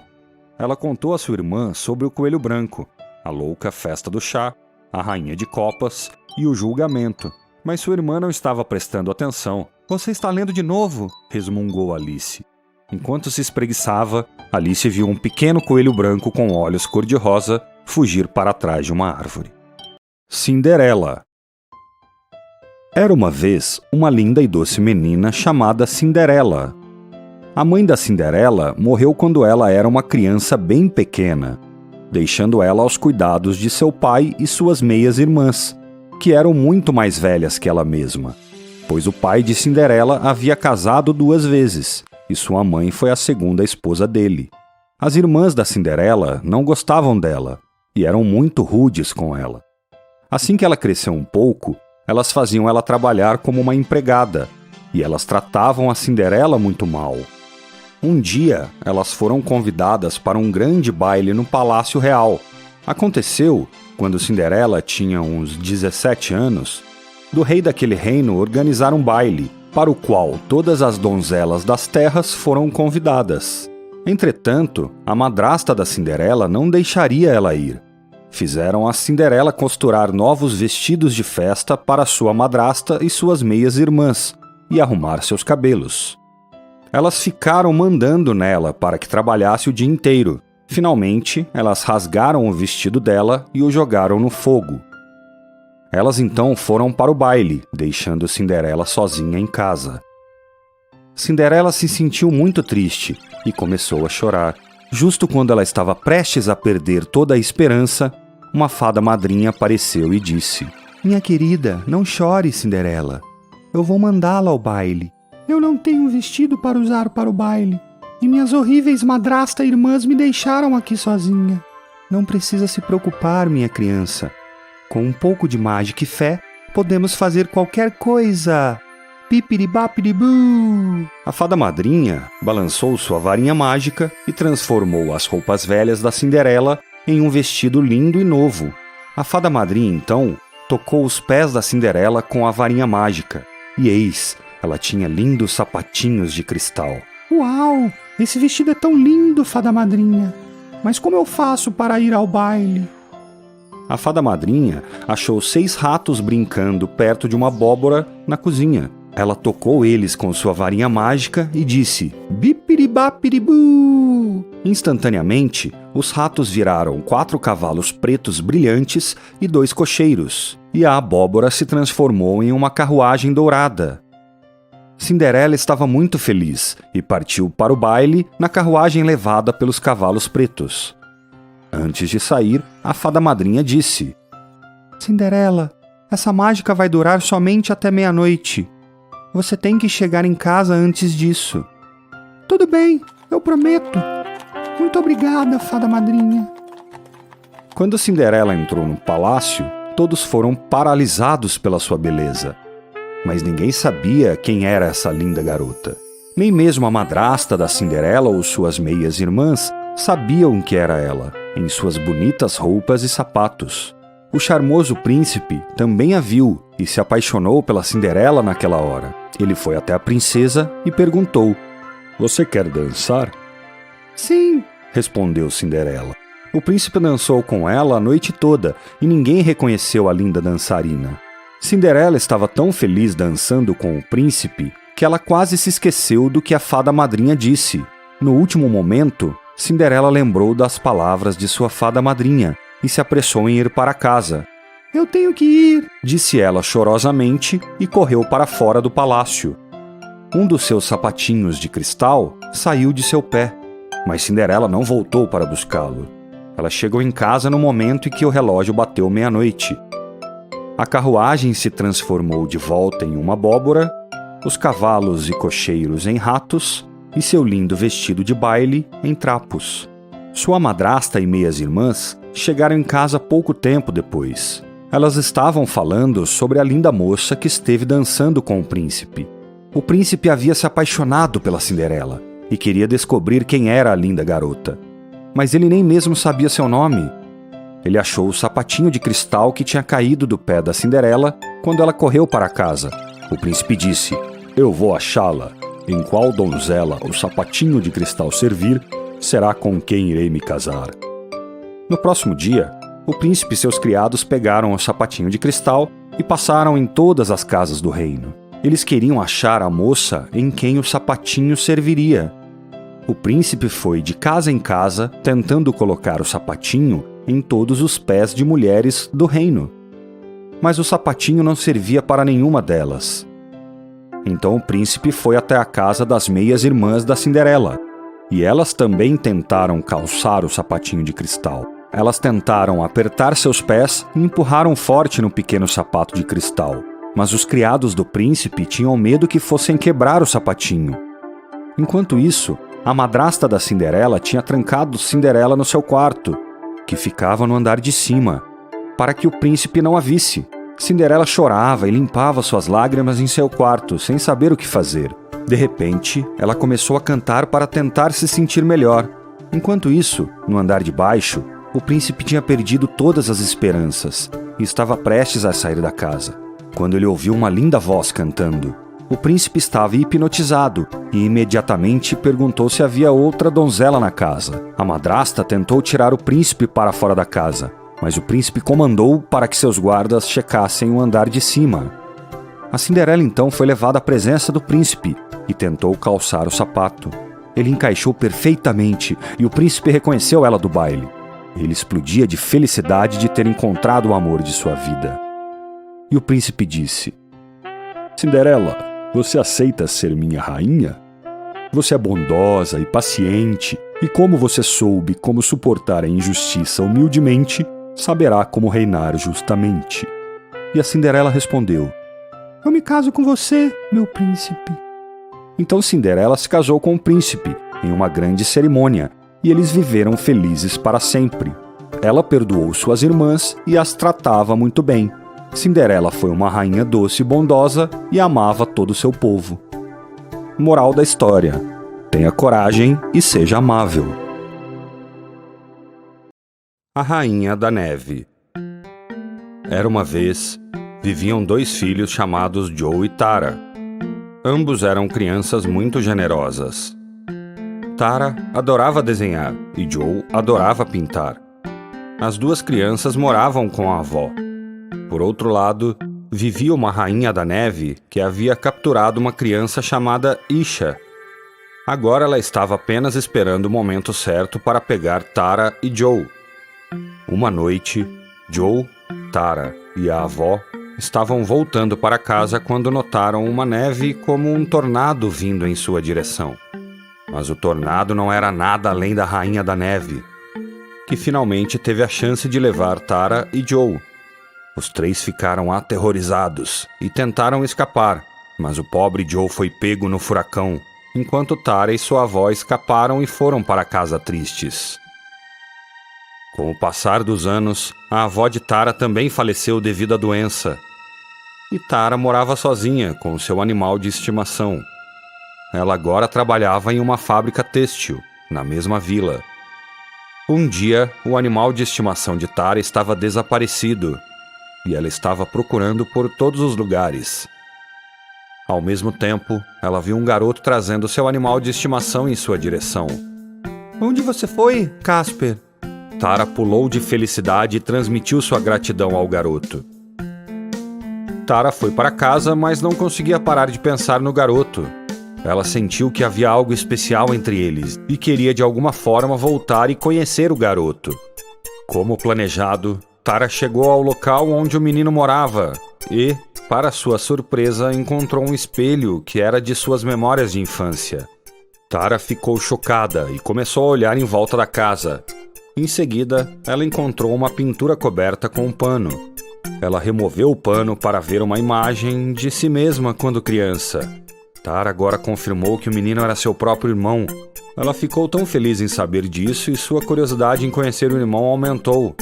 Ela contou a sua irmã sobre o coelho branco, a louca festa do chá, a rainha de copas e o julgamento. Mas sua irmã não estava prestando atenção. Você está lendo de novo? Resmungou Alice. Enquanto se espreguiçava, Alice viu um pequeno coelho branco com olhos cor-de-rosa fugir para trás de uma árvore. Cinderela. Era uma vez uma linda e doce menina chamada Cinderela. A mãe da Cinderela morreu quando ela era uma criança bem pequena, deixando ela aos cuidados de seu pai e suas meias irmãs, que eram muito mais velhas que ela mesma, pois o pai de Cinderela havia casado 2 vezes, e sua mãe foi a segunda esposa dele. As irmãs da Cinderela não gostavam dela, e eram muito rudes com ela. Assim que ela cresceu um pouco, elas faziam ela trabalhar como uma empregada, e elas tratavam a Cinderela muito mal. Um dia, elas foram convidadas para um grande baile no Palácio Real. Aconteceu, quando Cinderela tinha uns 17 anos, do rei daquele reino organizar um baile, para o qual todas as donzelas das terras foram convidadas. Entretanto, a madrasta da Cinderela não deixaria ela ir. Fizeram a Cinderela costurar novos vestidos de festa para sua madrasta e suas meias irmãs, e arrumar seus cabelos. Elas ficaram mandando nela para que trabalhasse o dia inteiro. Finalmente, elas rasgaram o vestido dela e o jogaram no fogo. Elas então foram para o baile, deixando Cinderela sozinha em casa. Cinderela se sentiu muito triste e começou a chorar. Justo quando ela estava prestes a perder toda a esperança, uma fada madrinha apareceu e disse: Minha querida, não chore, Cinderela. Eu vou mandá-la ao baile. Eu não tenho vestido para usar para o baile, e minhas horríveis madrasta e irmãs me deixaram aqui sozinha. Não precisa se preocupar, minha criança. Com um pouco de mágica e fé, podemos fazer qualquer coisa. Pipiribapiribu! A fada madrinha balançou sua varinha mágica e transformou as roupas velhas da Cinderela em um vestido lindo e novo. A fada madrinha, então, tocou os pés da Cinderela com a varinha mágica. E eis, ela tinha lindos sapatinhos de cristal. Uau! Esse vestido é tão lindo, fada madrinha. Mas como eu faço para ir ao baile? A fada madrinha achou 6 ratos brincando perto de uma abóbora na cozinha. Ela tocou eles com sua varinha mágica e disse: Bipiribapiribu! Instantaneamente, os ratos viraram 4 cavalos pretos brilhantes e 2 cocheiros, e a abóbora se transformou em uma carruagem dourada. Cinderela estava muito feliz e partiu para o baile na carruagem levada pelos cavalos pretos. Antes de sair, a fada madrinha disse: Cinderela, essa mágica vai durar somente até meia-noite. Você tem que chegar em casa antes disso. Tudo bem, eu prometo. Muito obrigada, fada madrinha. Quando Cinderela entrou no palácio, todos foram paralisados pela sua beleza. Mas ninguém sabia quem era essa linda garota. Nem mesmo a madrasta da Cinderela ou suas meias irmãs sabiam que era ela, em suas bonitas roupas e sapatos. O charmoso príncipe também a viu e se apaixonou pela Cinderela naquela hora. Ele foi até a princesa e perguntou: Você quer dançar? Sim, respondeu Cinderela. O príncipe dançou com ela a noite toda e ninguém reconheceu a linda dançarina. Cinderela estava tão feliz dançando com o príncipe que ela quase se esqueceu do que a fada madrinha disse. No último momento, Cinderela lembrou das palavras de sua fada madrinha e se apressou em ir para casa. Eu tenho que ir, disse ela chorosamente e correu para fora do palácio. Um dos seus sapatinhos de cristal saiu de seu pé, mas Cinderela não voltou para buscá-lo. Ela chegou em casa no momento em que o relógio bateu meia-noite. A carruagem se transformou de volta em uma abóbora, os cavalos e cocheiros em ratos e seu lindo vestido de baile em trapos. Sua madrasta e meias-irmãs chegaram em casa pouco tempo depois. Elas estavam falando sobre a linda moça que esteve dançando com o príncipe. O príncipe havia se apaixonado pela Cinderela e queria descobrir quem era a linda garota. Mas ele nem mesmo sabia seu nome. Ele achou o sapatinho de cristal que tinha caído do pé da Cinderela quando ela correu para casa. O príncipe disse: "Eu vou achá-la. Em qual donzela o sapatinho de cristal servir, será com quem irei me casar." No próximo dia, o príncipe e seus criados pegaram o sapatinho de cristal e passaram em todas as casas do reino. Eles queriam achar a moça em quem o sapatinho serviria. O príncipe foi de casa em casa tentando colocar o sapatinho em todos os pés de mulheres do reino. Mas o sapatinho não servia para nenhuma delas. Então o príncipe foi até a casa das meias-irmãs da Cinderela, e elas também tentaram calçar o sapatinho de cristal. Elas tentaram apertar seus pés e empurraram forte no pequeno sapato de cristal, mas os criados do príncipe tinham medo que fossem quebrar o sapatinho. Enquanto isso, a madrasta da Cinderela tinha trancado Cinderela no seu quarto, que ficava no andar de cima, para que o príncipe não a visse. Cinderela chorava e limpava suas lágrimas em seu quarto, sem saber o que fazer. De repente, ela começou a cantar para tentar se sentir melhor. Enquanto isso, no andar de baixo, o príncipe tinha perdido todas as esperanças e estava prestes a sair da casa, quando ele ouviu uma linda voz cantando. O príncipe estava hipnotizado e imediatamente perguntou se havia outra donzela na casa. A madrasta tentou tirar o príncipe para fora da casa, mas o príncipe comandou para que seus guardas checassem o andar de cima. A Cinderela então foi levada à presença do príncipe e tentou calçar o sapato. Ele encaixou perfeitamente e o príncipe reconheceu ela do baile. Ele explodia de felicidade de ter encontrado o amor de sua vida. E o príncipe disse: "Cinderela, você aceita ser minha rainha? Você é bondosa e paciente, e como você soube como suportar a injustiça humildemente, saberá como reinar justamente." E a Cinderela respondeu: "Eu me caso com você, meu príncipe." Então Cinderela se casou com o príncipe, em uma grande cerimônia, e eles viveram felizes para sempre. Ela perdoou suas irmãs e as tratava muito bem. Cinderela foi uma rainha doce e bondosa e amava todo o seu povo. Moral da história: tenha coragem e seja amável. A Rainha da Neve. Era uma vez, viviam 2 filhos chamados Joe e Tara. Ambos eram crianças muito generosas. Tara adorava desenhar e Joe adorava pintar. As 2 crianças moravam com a avó. Por outro lado, vivia uma rainha da neve que havia capturado uma criança chamada Isha. Agora ela estava apenas esperando o momento certo para pegar Tara e Joe. Uma noite, Joe, Tara e a avó estavam voltando para casa quando notaram uma neve como um tornado vindo em sua direção. Mas o tornado não era nada além da rainha da neve, que finalmente teve a chance de levar Tara e Joe. Os 3 ficaram aterrorizados e tentaram escapar, mas o pobre Joe foi pego no furacão, enquanto Tara e sua avó escaparam e foram para casa tristes. Com o passar dos anos, a avó de Tara também faleceu devido à doença. E Tara morava sozinha com seu animal de estimação. Ela agora trabalhava em uma fábrica têxtil, na mesma vila. Um dia, o animal de estimação de Tara estava desaparecido, e ela estava procurando por todos os lugares. Ao mesmo tempo, ela viu um garoto trazendo seu animal de estimação em sua direção. "Onde você foi, Casper?" Tara pulou de felicidade e transmitiu sua gratidão ao garoto. Tara foi para casa, mas não conseguia parar de pensar no garoto. Ela sentiu que havia algo especial entre eles e queria de alguma forma voltar e conhecer o garoto. Como planejado, Tara chegou ao local onde o menino morava e, para sua surpresa, encontrou um espelho que era de suas memórias de infância. Tara ficou chocada e começou a olhar em volta da casa. Em seguida, ela encontrou uma pintura coberta com um pano. Ela removeu o pano para ver uma imagem de si mesma quando criança. Tara agora confirmou que o menino era seu próprio irmão. Ela ficou tão feliz em saber disso e sua curiosidade em conhecer o irmão aumentou.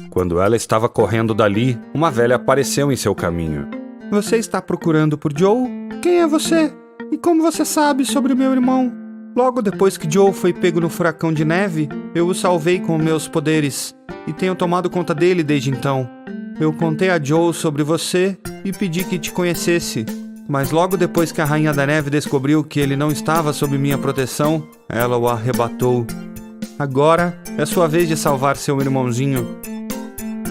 Quando ela estava correndo dali, uma velha apareceu em seu caminho. Você está procurando por Joe? Quem é você? E como você sabe sobre o meu irmão? Logo depois que Joe foi pego no furacão de neve, eu o salvei com meus poderes e tenho tomado conta dele desde então. Eu contei a Joe sobre você e pedi que te conhecesse. Mas logo depois que a Rainha da Neve descobriu que ele não estava sob minha proteção, ela o arrebatou. Agora é sua vez de salvar seu irmãozinho.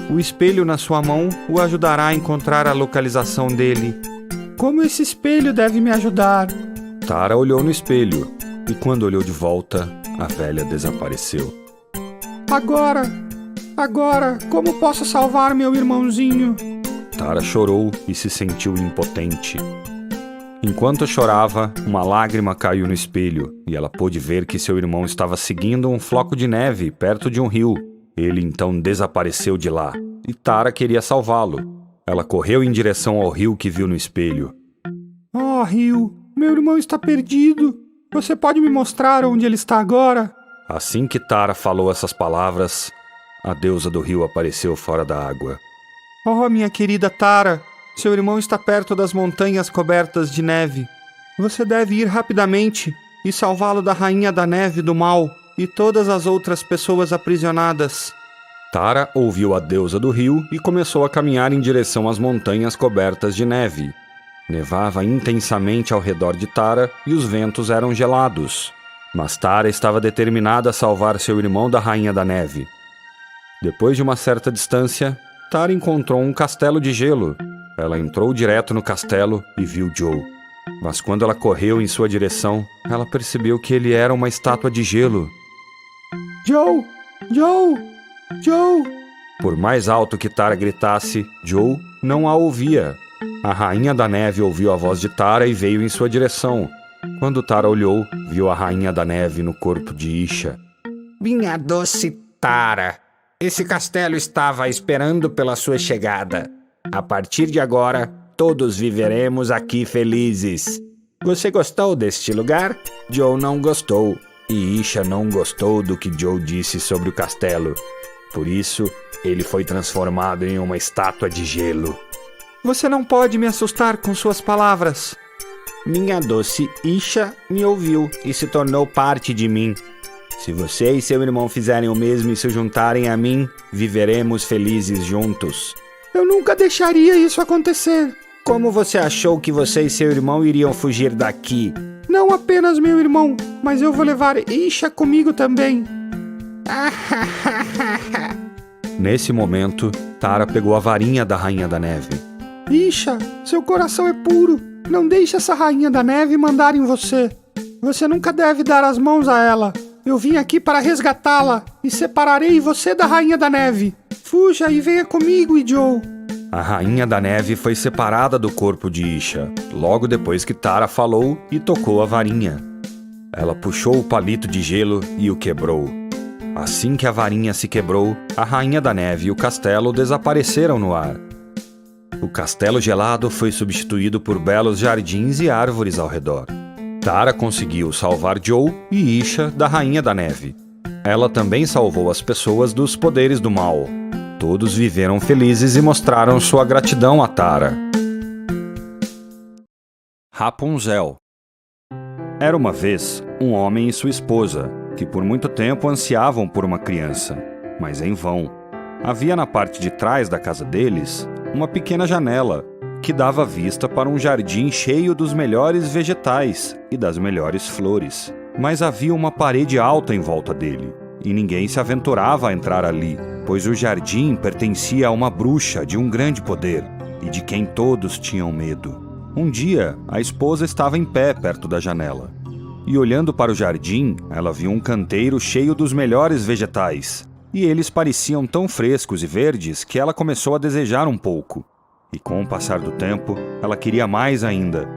O espelho na sua mão o ajudará a encontrar a localização dele. Como esse espelho deve me ajudar? Tara olhou no espelho e quando olhou de volta, a velha desapareceu. Agora, como posso salvar meu irmãozinho? Tara chorou e se sentiu impotente. Enquanto chorava, uma lágrima caiu no espelho e ela pôde ver que seu irmão estava seguindo um floco de neve perto de um rio. Ele então desapareceu de lá e Tara queria salvá-lo. Ela correu em direção ao rio que viu no espelho. Oh, rio, meu irmão está perdido. Você pode me mostrar onde ele está agora? Assim que Tara falou essas palavras, a deusa do rio apareceu fora da água. Oh, minha querida Tara, seu irmão está perto das montanhas cobertas de neve. Você deve ir rapidamente e salvá-lo da Rainha da Neve do Mal e todas as outras pessoas aprisionadas. Tara ouviu a deusa do rio e começou a caminhar em direção às montanhas cobertas de neve. Nevava intensamente ao redor de Tara e os ventos eram gelados. Mas Tara estava determinada a salvar seu irmão da Rainha da Neve. Depois de uma certa distância, Tara encontrou um castelo de gelo. Ela entrou direto no castelo e viu Joe. Mas quando ela correu em sua direção, ela percebeu que ele era uma estátua de gelo. Joe! Joe! Joe! Por mais alto que Tara gritasse, Joe não a ouvia. A Rainha da Neve ouviu a voz de Tara e veio em sua direção. Quando Tara olhou, viu a Rainha da Neve no corpo de Isha. Minha doce Tara, esse castelo estava esperando pela sua chegada. A partir de agora, todos viveremos aqui felizes. Você gostou deste lugar? Joe não gostou. E Isha não gostou do que Joe disse sobre o castelo. Por isso, ele foi transformado em uma estátua de gelo. Você não pode me assustar com suas palavras. Minha doce Isha me ouviu e se tornou parte de mim. Se você e seu irmão fizerem o mesmo e se juntarem a mim, viveremos felizes juntos. Eu nunca deixaria isso acontecer. Como você achou que você e seu irmão iriam fugir daqui? Não apenas meu irmão, mas eu vou levar Isha comigo também. Nesse momento, Tara pegou a varinha da Rainha da Neve. Isha, seu coração é puro. Não deixe essa Rainha da Neve mandar em você. Você nunca deve dar as mãos a ela. Eu vim aqui para resgatá-la e separarei você da Rainha da Neve. Fuja e venha comigo, Joe. A Rainha da Neve foi separada do corpo de Isha, logo depois que Tara falou e tocou a varinha. Ela puxou o palito de gelo e o quebrou. Assim que a varinha se quebrou, a Rainha da Neve e o castelo desapareceram no ar. O castelo gelado foi substituído por belos jardins e árvores ao redor. Tara conseguiu salvar Joe e Isha da Rainha da Neve. Ela também salvou as pessoas dos poderes do mal. Todos viveram felizes e mostraram sua gratidão a Tara. Rapunzel. Era uma vez um homem e sua esposa, que por muito tempo ansiavam por uma criança, mas em vão. Havia na parte de trás da casa deles uma pequena janela que dava vista para um jardim cheio dos melhores vegetais e das melhores flores. Mas havia uma parede alta em volta dele, e ninguém se aventurava a entrar ali, pois o jardim pertencia a uma bruxa de um grande poder e de quem todos tinham medo. Um dia, a esposa estava em pé perto da janela, e olhando para o jardim, ela viu um canteiro cheio dos melhores vegetais, e eles pareciam tão frescos e verdes que ela começou a desejar um pouco. E com o passar do tempo, ela queria mais ainda.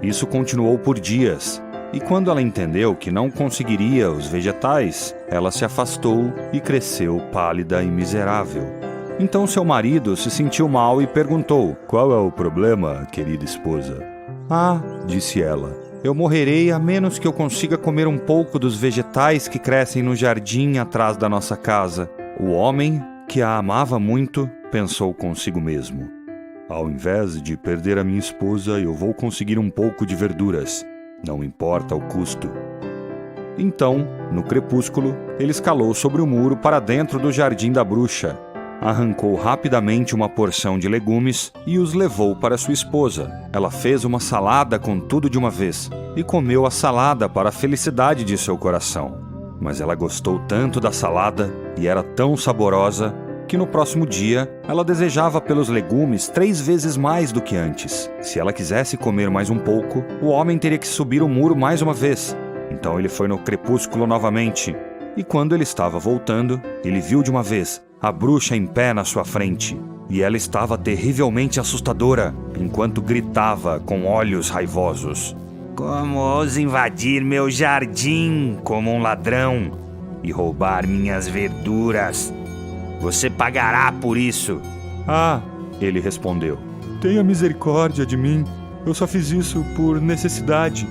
Isso continuou por dias, e quando ela entendeu que não conseguiria os vegetais, ela se afastou e cresceu pálida e miserável. Então seu marido se sentiu mal e perguntou: "Qual é o problema, querida esposa?" "Ah", disse ela, "eu morrerei a menos que eu consiga comer um pouco dos vegetais que crescem no jardim atrás da nossa casa." O homem, que a amava muito, pensou consigo mesmo: "Ao invés de perder a minha esposa, eu vou conseguir um pouco de verduras. Não importa o custo." Então, no crepúsculo, ele escalou sobre o muro para dentro do jardim da bruxa. Arrancou rapidamente uma porção de legumes e os levou para sua esposa. Ela fez uma salada com tudo de uma vez e comeu a salada para a felicidade de seu coração. Mas ela gostou tanto da salada e era tão saborosa que no próximo dia ela desejava pelos legumes 3 vezes mais do que antes. Se ela quisesse comer mais um pouco, o homem teria que subir o muro mais uma vez. Então ele foi no crepúsculo novamente, e quando ele estava voltando, ele viu de uma vez a bruxa em pé na sua frente, e ela estava terrivelmente assustadora, enquanto gritava com olhos raivosos: Como ousa invadir meu jardim como um ladrão e roubar minhas verduras? Você pagará por isso. "Ah", ele respondeu, "tenha misericórdia de mim. Eu só fiz isso por necessidade.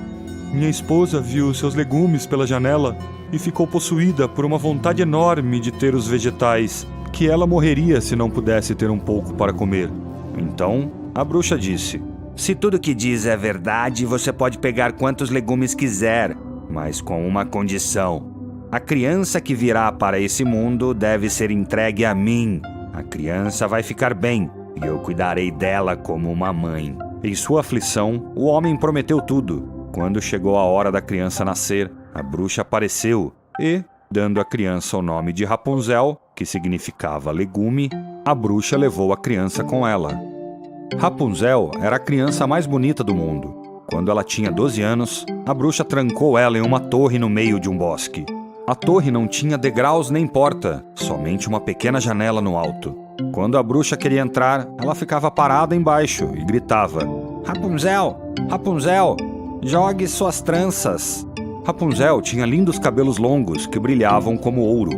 Minha esposa viu seus legumes pela janela e ficou possuída por uma vontade enorme de ter os vegetais, que ela morreria se não pudesse ter um pouco para comer." Então a bruxa disse: Se tudo que diz é verdade, você pode pegar quantos legumes quiser, mas com uma condição. A criança que virá para esse mundo deve ser entregue a mim. A criança vai ficar bem e eu cuidarei dela como uma mãe. Em sua aflição, o homem prometeu tudo. Quando chegou a hora da criança nascer, a bruxa apareceu e, dando à criança o nome de Rapunzel, que significava legume, a bruxa levou a criança com ela. Rapunzel era a criança mais bonita do mundo. Quando ela tinha 12 anos, a bruxa trancou ela em uma torre no meio de um bosque. A torre não tinha degraus nem porta, somente uma pequena janela no alto. Quando a bruxa queria entrar, ela ficava parada embaixo e gritava: Rapunzel! Rapunzel! Jogue suas tranças! Rapunzel tinha lindos cabelos longos que brilhavam como ouro.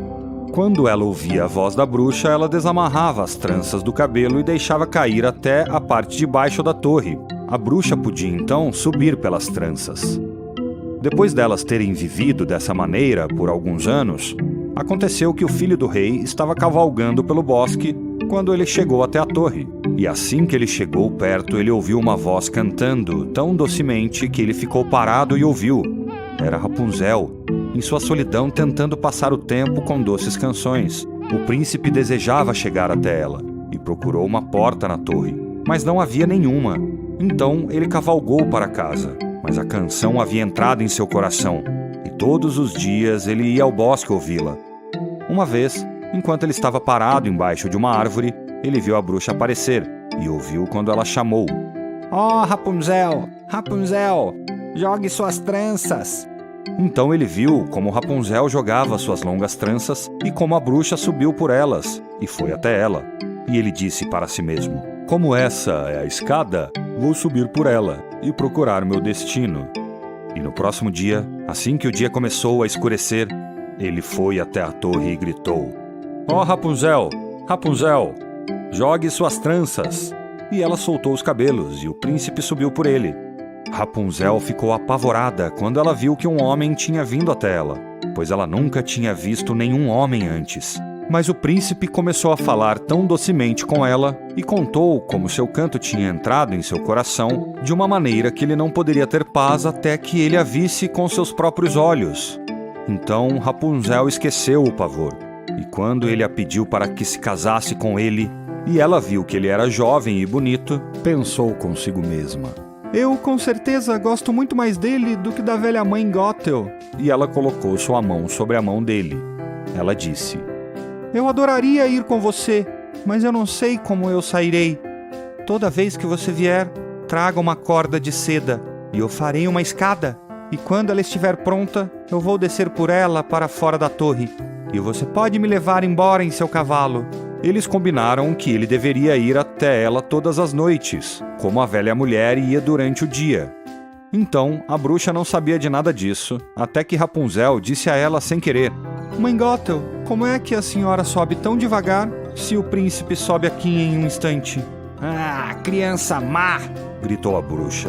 Quando ela ouvia a voz da bruxa, ela desamarrava as tranças do cabelo e deixava cair até a parte de baixo da torre. A bruxa podia então subir pelas tranças. Depois delas terem vivido dessa maneira por alguns anos, aconteceu que o filho do rei estava cavalgando pelo bosque quando ele chegou até a torre. E assim que ele chegou perto, ele ouviu uma voz cantando tão docemente que ele ficou parado e ouviu. Era Rapunzel, em sua solidão tentando passar o tempo com doces canções. O príncipe desejava chegar até ela e procurou uma porta na torre, mas não havia nenhuma. Então ele cavalgou para casa, mas a canção havia entrado em seu coração e todos os dias ele ia ao bosque ouvi-la. Uma vez, enquanto ele estava parado embaixo de uma árvore, ele viu a bruxa aparecer e ouviu quando ela chamou: Oh, Rapunzel! Rapunzel! Jogue suas tranças! Então ele viu como Rapunzel jogava suas longas tranças e como a bruxa subiu por elas e foi até ela. E ele disse para si mesmo: como essa é a escada, vou subir por ela e procurar meu destino. E no próximo dia, assim que o dia começou a escurecer, ele foi até a torre e gritou: Oh, Rapunzel! Rapunzel! Jogue suas tranças! E ela soltou os cabelos e o príncipe subiu por ele. Rapunzel ficou apavorada quando ela viu que um homem tinha vindo até ela, pois ela nunca tinha visto nenhum homem antes. Mas o príncipe começou a falar tão docemente com ela e contou como seu canto tinha entrado em seu coração de uma maneira que ele não poderia ter paz até que ele a visse com seus próprios olhos. Então Rapunzel esqueceu o pavor, e quando ele a pediu para que se casasse com ele, e ela viu que ele era jovem e bonito, pensou consigo mesma: Eu, com certeza, gosto muito mais dele do que da velha mãe Gothel. E ela colocou sua mão sobre a mão dele. Ela disse: Eu adoraria ir com você, mas eu não sei como eu sairei. Toda vez que você vier, traga uma corda de seda e eu farei uma escada. E quando ela estiver pronta, eu vou descer por ela para fora da torre. E você pode me levar embora em seu cavalo. Eles combinaram que ele deveria ir até ela todas as noites, como a velha mulher ia durante o dia. Então, a bruxa não sabia de nada disso, até que Rapunzel disse a ela sem querer: Mãe Gothel, como é que a senhora sobe tão devagar se o príncipe sobe aqui em um instante? Ah, criança má! Gritou a bruxa.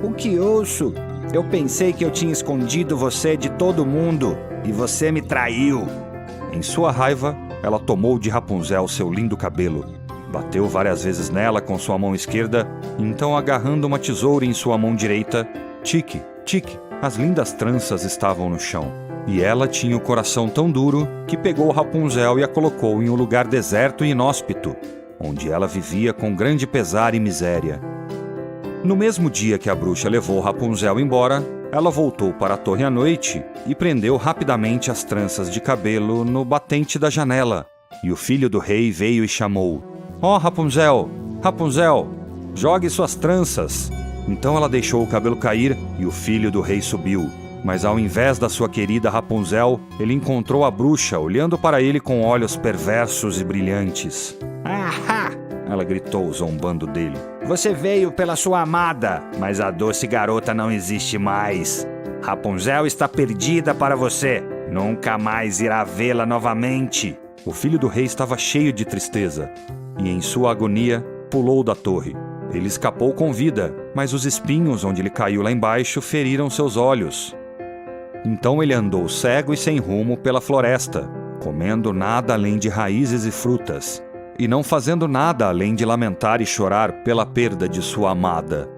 O que ouço? Eu pensei que eu tinha escondido você de todo mundo e você me traiu. Em sua raiva, ela tomou de Rapunzel seu lindo cabelo, bateu várias vezes nela com sua mão esquerda, então agarrando uma tesoura em sua mão direita, tique, tique, as lindas tranças estavam no chão. E ela tinha o coração tão duro que pegou Rapunzel e a colocou em um lugar deserto e inóspito, onde ela vivia com grande pesar e miséria. No mesmo dia que a bruxa levou Rapunzel embora, ela voltou para a torre à noite e prendeu rapidamente as tranças de cabelo no batente da janela. E o filho do rei veio e chamou: "Ó, Rapunzel, Rapunzel, jogue suas tranças!" Então ela deixou o cabelo cair e o filho do rei subiu. Mas ao invés da sua querida Rapunzel, ele encontrou a bruxa olhando para ele com olhos perversos e brilhantes. Ahá! Ela gritou, zombando dele. Você veio pela sua amada, mas a doce garota não existe mais. Rapunzel está perdida para você. Nunca mais irá vê-la novamente. O filho do rei estava cheio de tristeza e, em sua agonia, pulou da torre. Ele escapou com vida, mas os espinhos onde ele caiu lá embaixo feriram seus olhos. Então ele andou cego e sem rumo pela floresta, comendo nada além de raízes e frutas, e não fazendo nada além de lamentar e chorar pela perda de sua amada.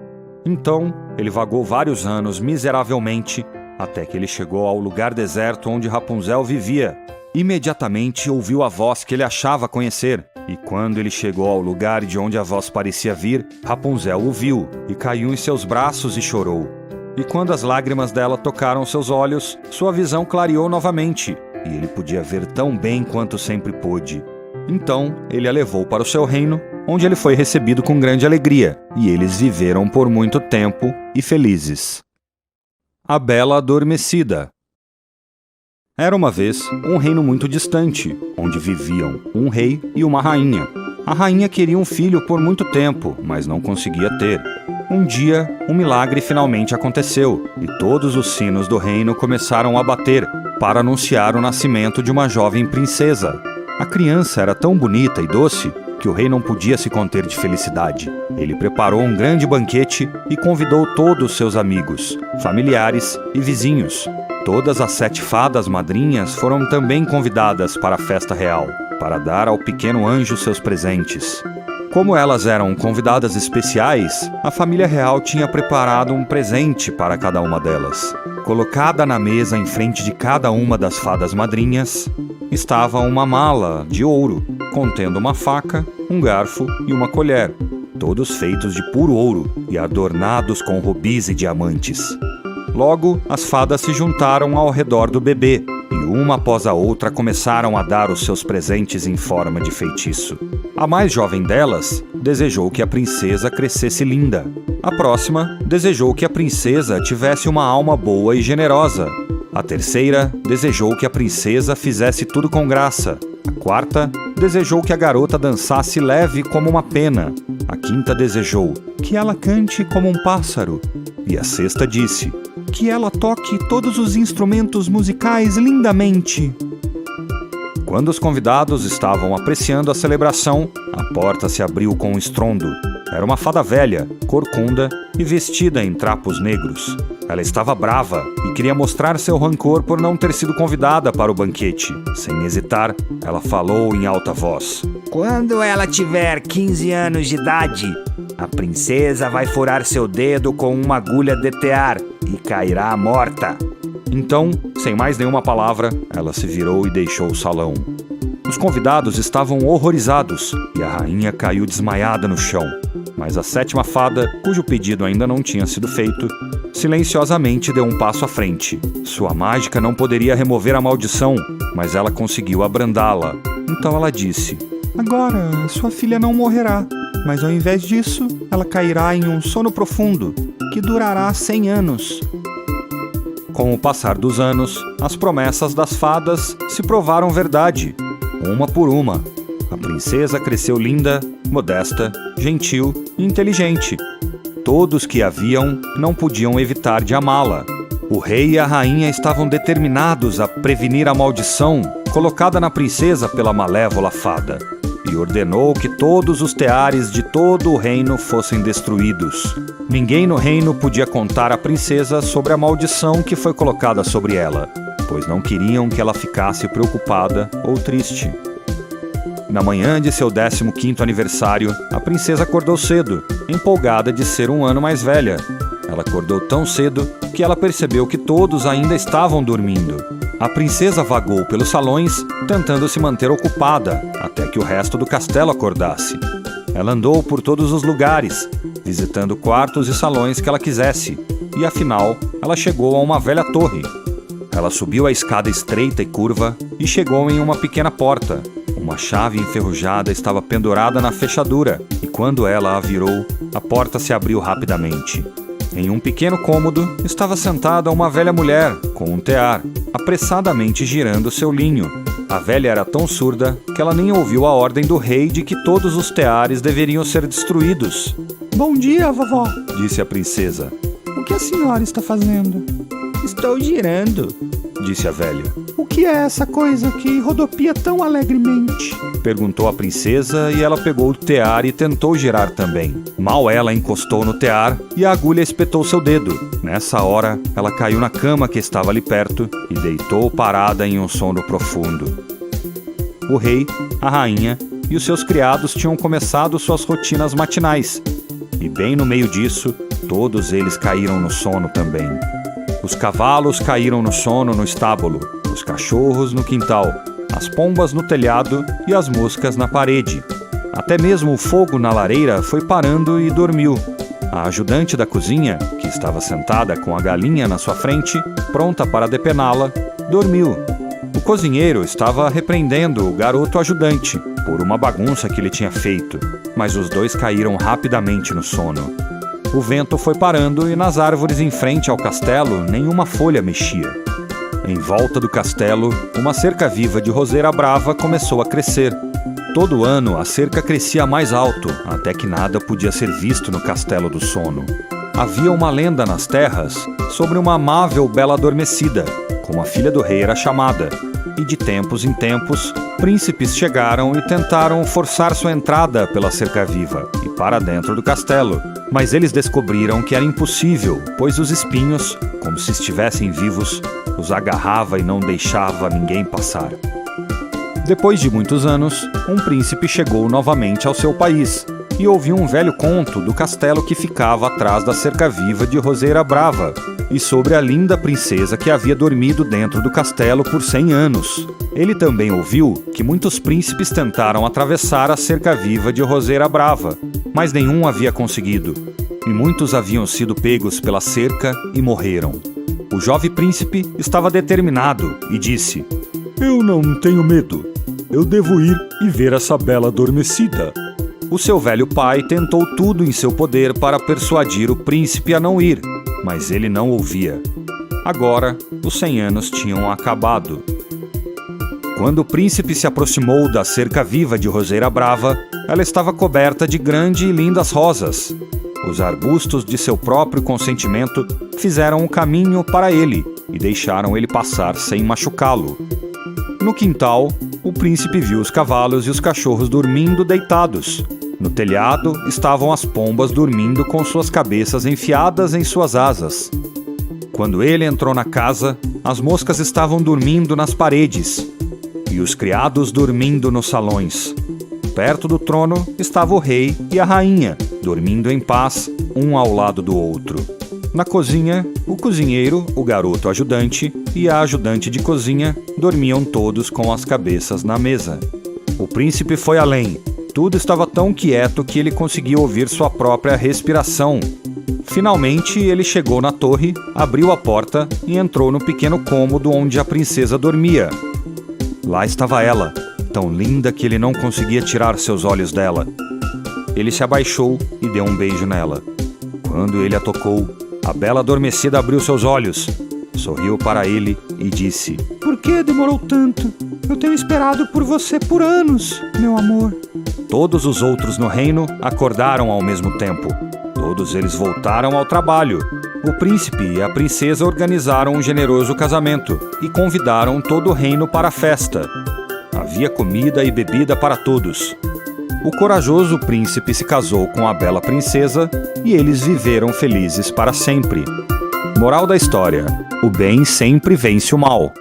Então ele vagou vários anos miseravelmente, até que ele chegou ao lugar deserto onde Rapunzel vivia. Imediatamente ouviu a voz que ele achava conhecer, e quando ele chegou ao lugar de onde a voz parecia vir, Rapunzel o viu e caiu em seus braços e chorou. E quando as lágrimas dela tocaram seus olhos, sua visão clareou novamente, e ele podia ver tão bem quanto sempre pôde. Então ele a levou para o seu reino, onde ele foi recebido com grande alegria, e eles viveram por muito tempo e felizes. A Bela Adormecida. Era uma vez um reino muito distante, onde viviam um rei e uma rainha. A rainha queria um filho por muito tempo, mas não conseguia ter. Um dia, um milagre finalmente aconteceu, e todos os sinos do reino começaram a bater para anunciar o nascimento de uma jovem princesa. A criança era tão bonita e doce que o rei não podia se conter de felicidade. Ele preparou um grande banquete e convidou todos seus amigos, familiares e vizinhos. Todas as 7 fadas madrinhas foram também convidadas para a festa real, para dar ao pequeno anjo seus presentes. Como elas eram convidadas especiais, a família real tinha preparado um presente para cada uma delas. Colocada na mesa em frente de cada uma das fadas madrinhas, estava uma mala de ouro, contendo uma faca, um garfo e uma colher, todos feitos de puro ouro e adornados com rubis e diamantes. Logo, as fadas se juntaram ao redor do bebê, e uma após a outra começaram a dar os seus presentes em forma de feitiço. A mais jovem delas desejou que a princesa crescesse linda. A próxima desejou que a princesa tivesse uma alma boa e generosa. A terceira desejou que a princesa fizesse tudo com graça. A quarta desejou que a garota dançasse leve como uma pena. A quinta desejou que ela cante como um pássaro. E a sexta disse que ela toque todos os instrumentos musicais lindamente. Quando os convidados estavam apreciando a celebração, a porta se abriu com um estrondo. Era uma fada velha, corcunda e vestida em trapos negros. Ela estava brava e queria mostrar seu rancor por não ter sido convidada para o banquete. Sem hesitar, ela falou em alta voz: Quando ela tiver 15 anos de idade, a princesa vai furar seu dedo com uma agulha de tear e cairá morta. Então, sem mais nenhuma palavra, ela se virou e deixou o salão. Os convidados estavam horrorizados e a rainha caiu desmaiada no chão. Mas a 7ª fada, cujo pedido ainda não tinha sido feito, silenciosamente deu um passo à frente. Sua mágica não poderia remover a maldição, mas ela conseguiu abrandá-la. Então ela disse: Agora, sua filha não morrerá, mas ao invés disso, ela cairá em um sono profundo, que durará 100 anos. Com o passar dos anos, as promessas das fadas se provaram verdade, uma por uma. A princesa cresceu linda, modesta, gentil e inteligente. Todos que a viam não podiam evitar de amá-la. O rei e a rainha estavam determinados a prevenir a maldição colocada na princesa pela malévola fada. e ordenou que todos os teares de todo o reino fossem destruídos. Ninguém no reino podia contar à princesa sobre a maldição que foi colocada sobre ela, pois não queriam que ela ficasse preocupada ou triste. Na manhã de seu 15º aniversário, a princesa acordou cedo, empolgada de ser um ano mais velha. Ela acordou tão cedo que ela percebeu que todos ainda estavam dormindo. A princesa vagou pelos salões, tentando se manter ocupada, até que o resto do castelo acordasse. Ela andou por todos os lugares, visitando quartos e salões que ela quisesse, e afinal, ela chegou a uma velha torre. Ela subiu a escada estreita e curva e chegou em uma pequena porta. Uma chave enferrujada estava pendurada na fechadura, e quando ela a virou, a porta se abriu rapidamente. Em um pequeno cômodo estava sentada uma velha mulher, com um tear, apressadamente girando seu linho. A velha era tão surda que ela nem ouviu a ordem do rei de que todos os teares deveriam ser destruídos. Bom dia, vovó. Disse a princesa. O que a senhora está fazendo? Estou girando, disse a velha. O que é essa coisa que rodopia tão alegremente? Perguntou a princesa e ela pegou o tear e tentou girar também. Mal ela encostou no tear e a agulha espetou seu dedo. Nessa hora, ela caiu na cama que estava ali perto e deitou parada em um sono profundo. O rei, a rainha e os seus criados tinham começado suas rotinas matinais. E bem no meio disso, todos eles caíram no sono também. Os cavalos caíram no sono no estábulo, os cachorros no quintal, as pombas no telhado e as moscas na parede. Até mesmo o fogo na lareira foi parando e dormiu. A ajudante da cozinha, que estava sentada com a galinha na sua frente, pronta para depená-la, dormiu. O cozinheiro estava repreendendo o garoto ajudante por uma bagunça que ele tinha feito, mas os dois caíram rapidamente no sono. O vento foi parando e nas árvores em frente ao castelo nenhuma folha mexia. Em volta do castelo, uma cerca viva de roseira brava começou a crescer. Todo ano a cerca crescia mais alto, até que nada podia ser visto no castelo do sono. Havia uma lenda nas terras sobre uma amável bela adormecida, como a filha do rei era chamada, e de tempos em tempos, príncipes chegaram e tentaram forçar sua entrada pela cerca viva e para dentro do castelo, mas eles descobriram que era impossível, pois os espinhos, como se estivessem vivos, os agarrava e não deixava ninguém passar. Depois de muitos anos, um príncipe chegou novamente ao seu país e ouviu um velho conto do castelo que ficava atrás da cerca viva de Roseira Brava e sobre a linda princesa que havia dormido dentro do castelo por 100 anos. Ele também ouviu que muitos príncipes tentaram atravessar a cerca viva de Roseira Brava, mas nenhum havia conseguido, e muitos haviam sido pegos pela cerca e morreram. O jovem príncipe estava determinado e disse: Eu não tenho medo. Eu devo ir e ver essa bela adormecida. O seu velho pai tentou tudo em seu poder para persuadir o príncipe a não ir, mas ele não ouvia. Agora, os 100 anos tinham acabado. Quando o príncipe se aproximou da cerca viva de Roseira Brava, ela estava coberta de grandes e lindas rosas. Os arbustos de seu próprio consentimento fizeram um caminho para ele e deixaram ele passar sem machucá-lo. No quintal, o príncipe viu os cavalos e os cachorros dormindo deitados. No telhado estavam as pombas dormindo com suas cabeças enfiadas em suas asas. Quando ele entrou na casa, as moscas estavam dormindo nas paredes e os criados dormindo nos salões. Perto do trono estava o rei e a rainha, dormindo em paz, um ao lado do outro. Na cozinha, o cozinheiro, o garoto ajudante e a ajudante de cozinha dormiam todos com as cabeças na mesa. O príncipe foi além. Tudo estava tão quieto que ele conseguia ouvir sua própria respiração. Finalmente, ele chegou na torre, abriu a porta e entrou no pequeno cômodo onde a princesa dormia. Lá estava ela, tão linda que ele não conseguia tirar seus olhos dela. Ele se abaixou e deu um beijo nela. Quando ele a tocou, a bela adormecida abriu seus olhos, sorriu para ele e disse: Por que demorou tanto? Eu tenho esperado por você por anos, meu amor. Todos os outros no reino acordaram ao mesmo tempo. Todos eles voltaram ao trabalho. O príncipe e a princesa organizaram um generoso casamento e convidaram todo o reino para a festa. Havia comida e bebida para todos. o corajoso príncipe se casou com a bela princesa e eles viveram felizes para sempre. Moral da história: o bem sempre vence o mal.